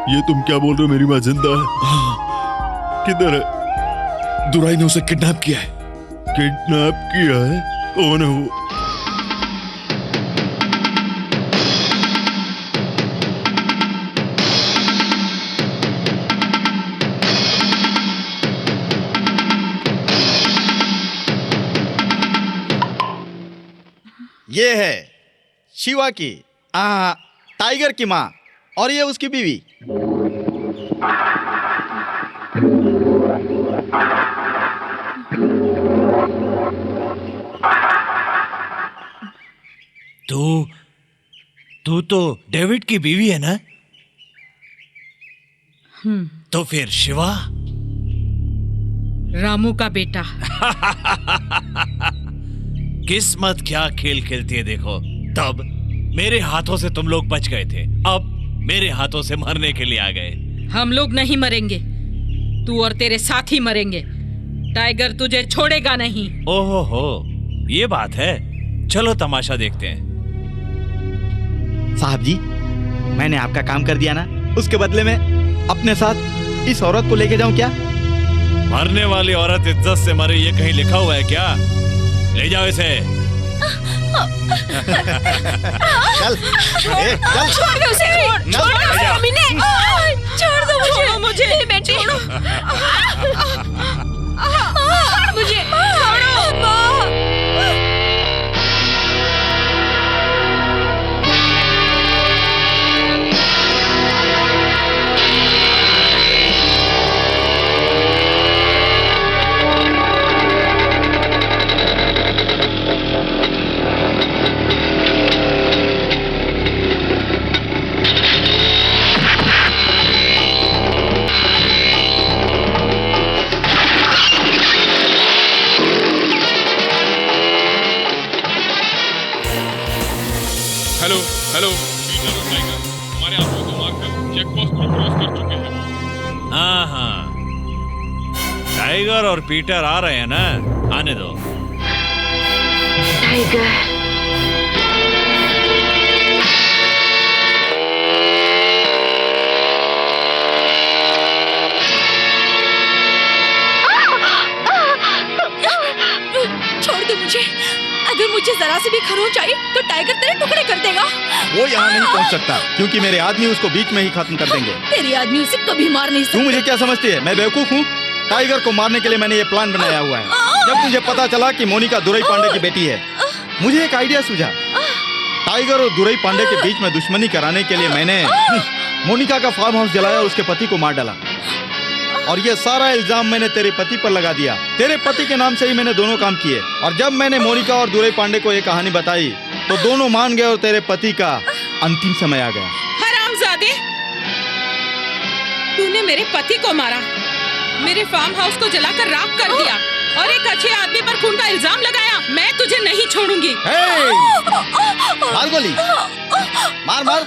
ये तुम क्या बोल रहे हो? मेरी माँ जिंदा है? किधर है? दुराई ने उसे किडनैप किया है। किडनैप किया है? कौन है वो? ये है शिवा की टाइगर की माँ, और ये उसकी बीवी। तू तो डेविड की बीवी है ना? तो फिर शिवा रामू का बेटा। किस्मत क्या खेल खेलती है देखो। तब मेरे हाथों से तुम लोग बच गए थे, अब मेरे हाथों से मरने के लिए आ गए। हम लोग नहीं मरेंगे, तू और तेरे साथी मरेंगे। टाइगर तुझे छोड़ेगा नहीं। ओहो हो, ये बात है। चलो तमाशा देखते हैं। साहब जी, मैंने आपका काम कर दिया ना, उसके बदले में अपने साथ इस औरत को लेके जाऊं क्या? मरने वाली औरत इज्जत से मरे, ये कहीं लिखा हुआ है क्या? ले जाओ इसे। चल, चल। छोड़ दो उसे, छोड़ दो उसे, अमीने। छोड़ दो मुझे, मुझे बेटी। छोड़ो मुझे, छोड़ो माँ। हेलो हेलो, पीटर और टाइगर हमारे आदमी को मारकर चेक पोस्ट को क्रॉस कर चुके हैं। हाँ, टाइगर और पीटर आ रहे हैं ना, आने दो। टाइगर, छोड़ दो मुझे। अगर मुझे जरा से भी खरोंच आई तो टाइगर तेरे टुकड़े कर देगा। वो यहाँ नहीं पहुँच सकता, क्योंकि मेरे आदमी उसको बीच में ही खत्म कर देंगे। तेरी आदमी उसे कभी मार नहीं तू सकता। मुझे क्या समझती है, मैं बेवकूफ हूँ? टाइगर को मारने के लिए मैंने ये प्लान बनाया हुआ है। जब मुझे पता चला कि मोनिका दुराई पांडे की बेटी है, मुझे एक आइडिया सूझा। टाइगर और दुराई पांडे के बीच में दुश्मनी कराने के लिए मैंने मोनिका का फार्म हाउस जलाया और उसके पति को मार डाला। और ये सारा इल्जाम मैंने तेरे पति पर लगा दिया। तेरे पति के नाम से ही मैंने दोनों काम किए। और जब मैंने मोनिका और दुराई पांडे को ये कहानी बताई तो दोनों मान गए और तेरे पति का अंतिम समय आ गया। हरामजादे, तूने मेरे पति को मारा, मेरे फार्म हाउस को जलाकर राख कर दिया और एक अच्छे आदमी पर खून का इल्जाम लगाया। मैं तुझे नहीं छोड़ूंगी। मार गोली, मार मार।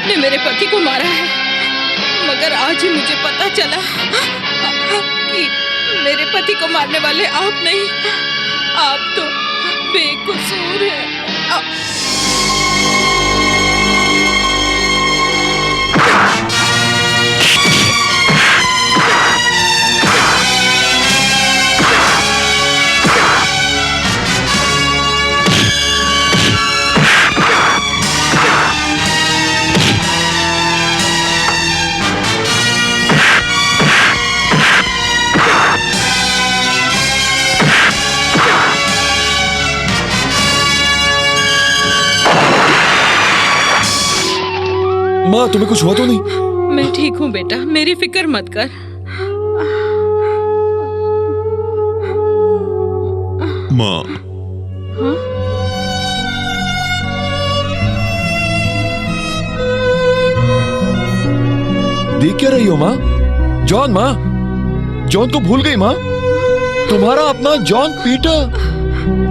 आपने मेरे पति को मारा है, मगर आज ही मुझे पता चला कि मेरे पति को मारने वाले आप नहीं, आप तो बेकसूर हैं। माँ, तुम्हें कुछ हुआ तो नहीं? मैं ठीक हूँ बेटा, मेरी फिक्र मत कर। माँ, देख क्या रही हो माँ? जॉन, माँ, जॉन तो भूल गई माँ, तुम्हारा अपना जॉन पीटर।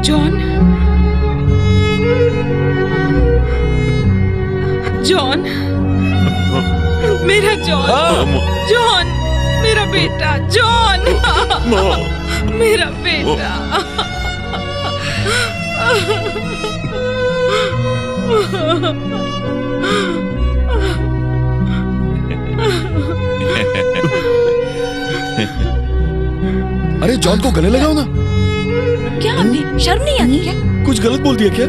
जॉन, जॉन, मेरा जॉन, जॉन, मेरा बेटा, जॉन, मेरा बेटा। अरे जॉन को गले लगाओ ना। क्या आंटी, शर्म नहीं आती क्या? कुछ गलत बोल दिया क्या?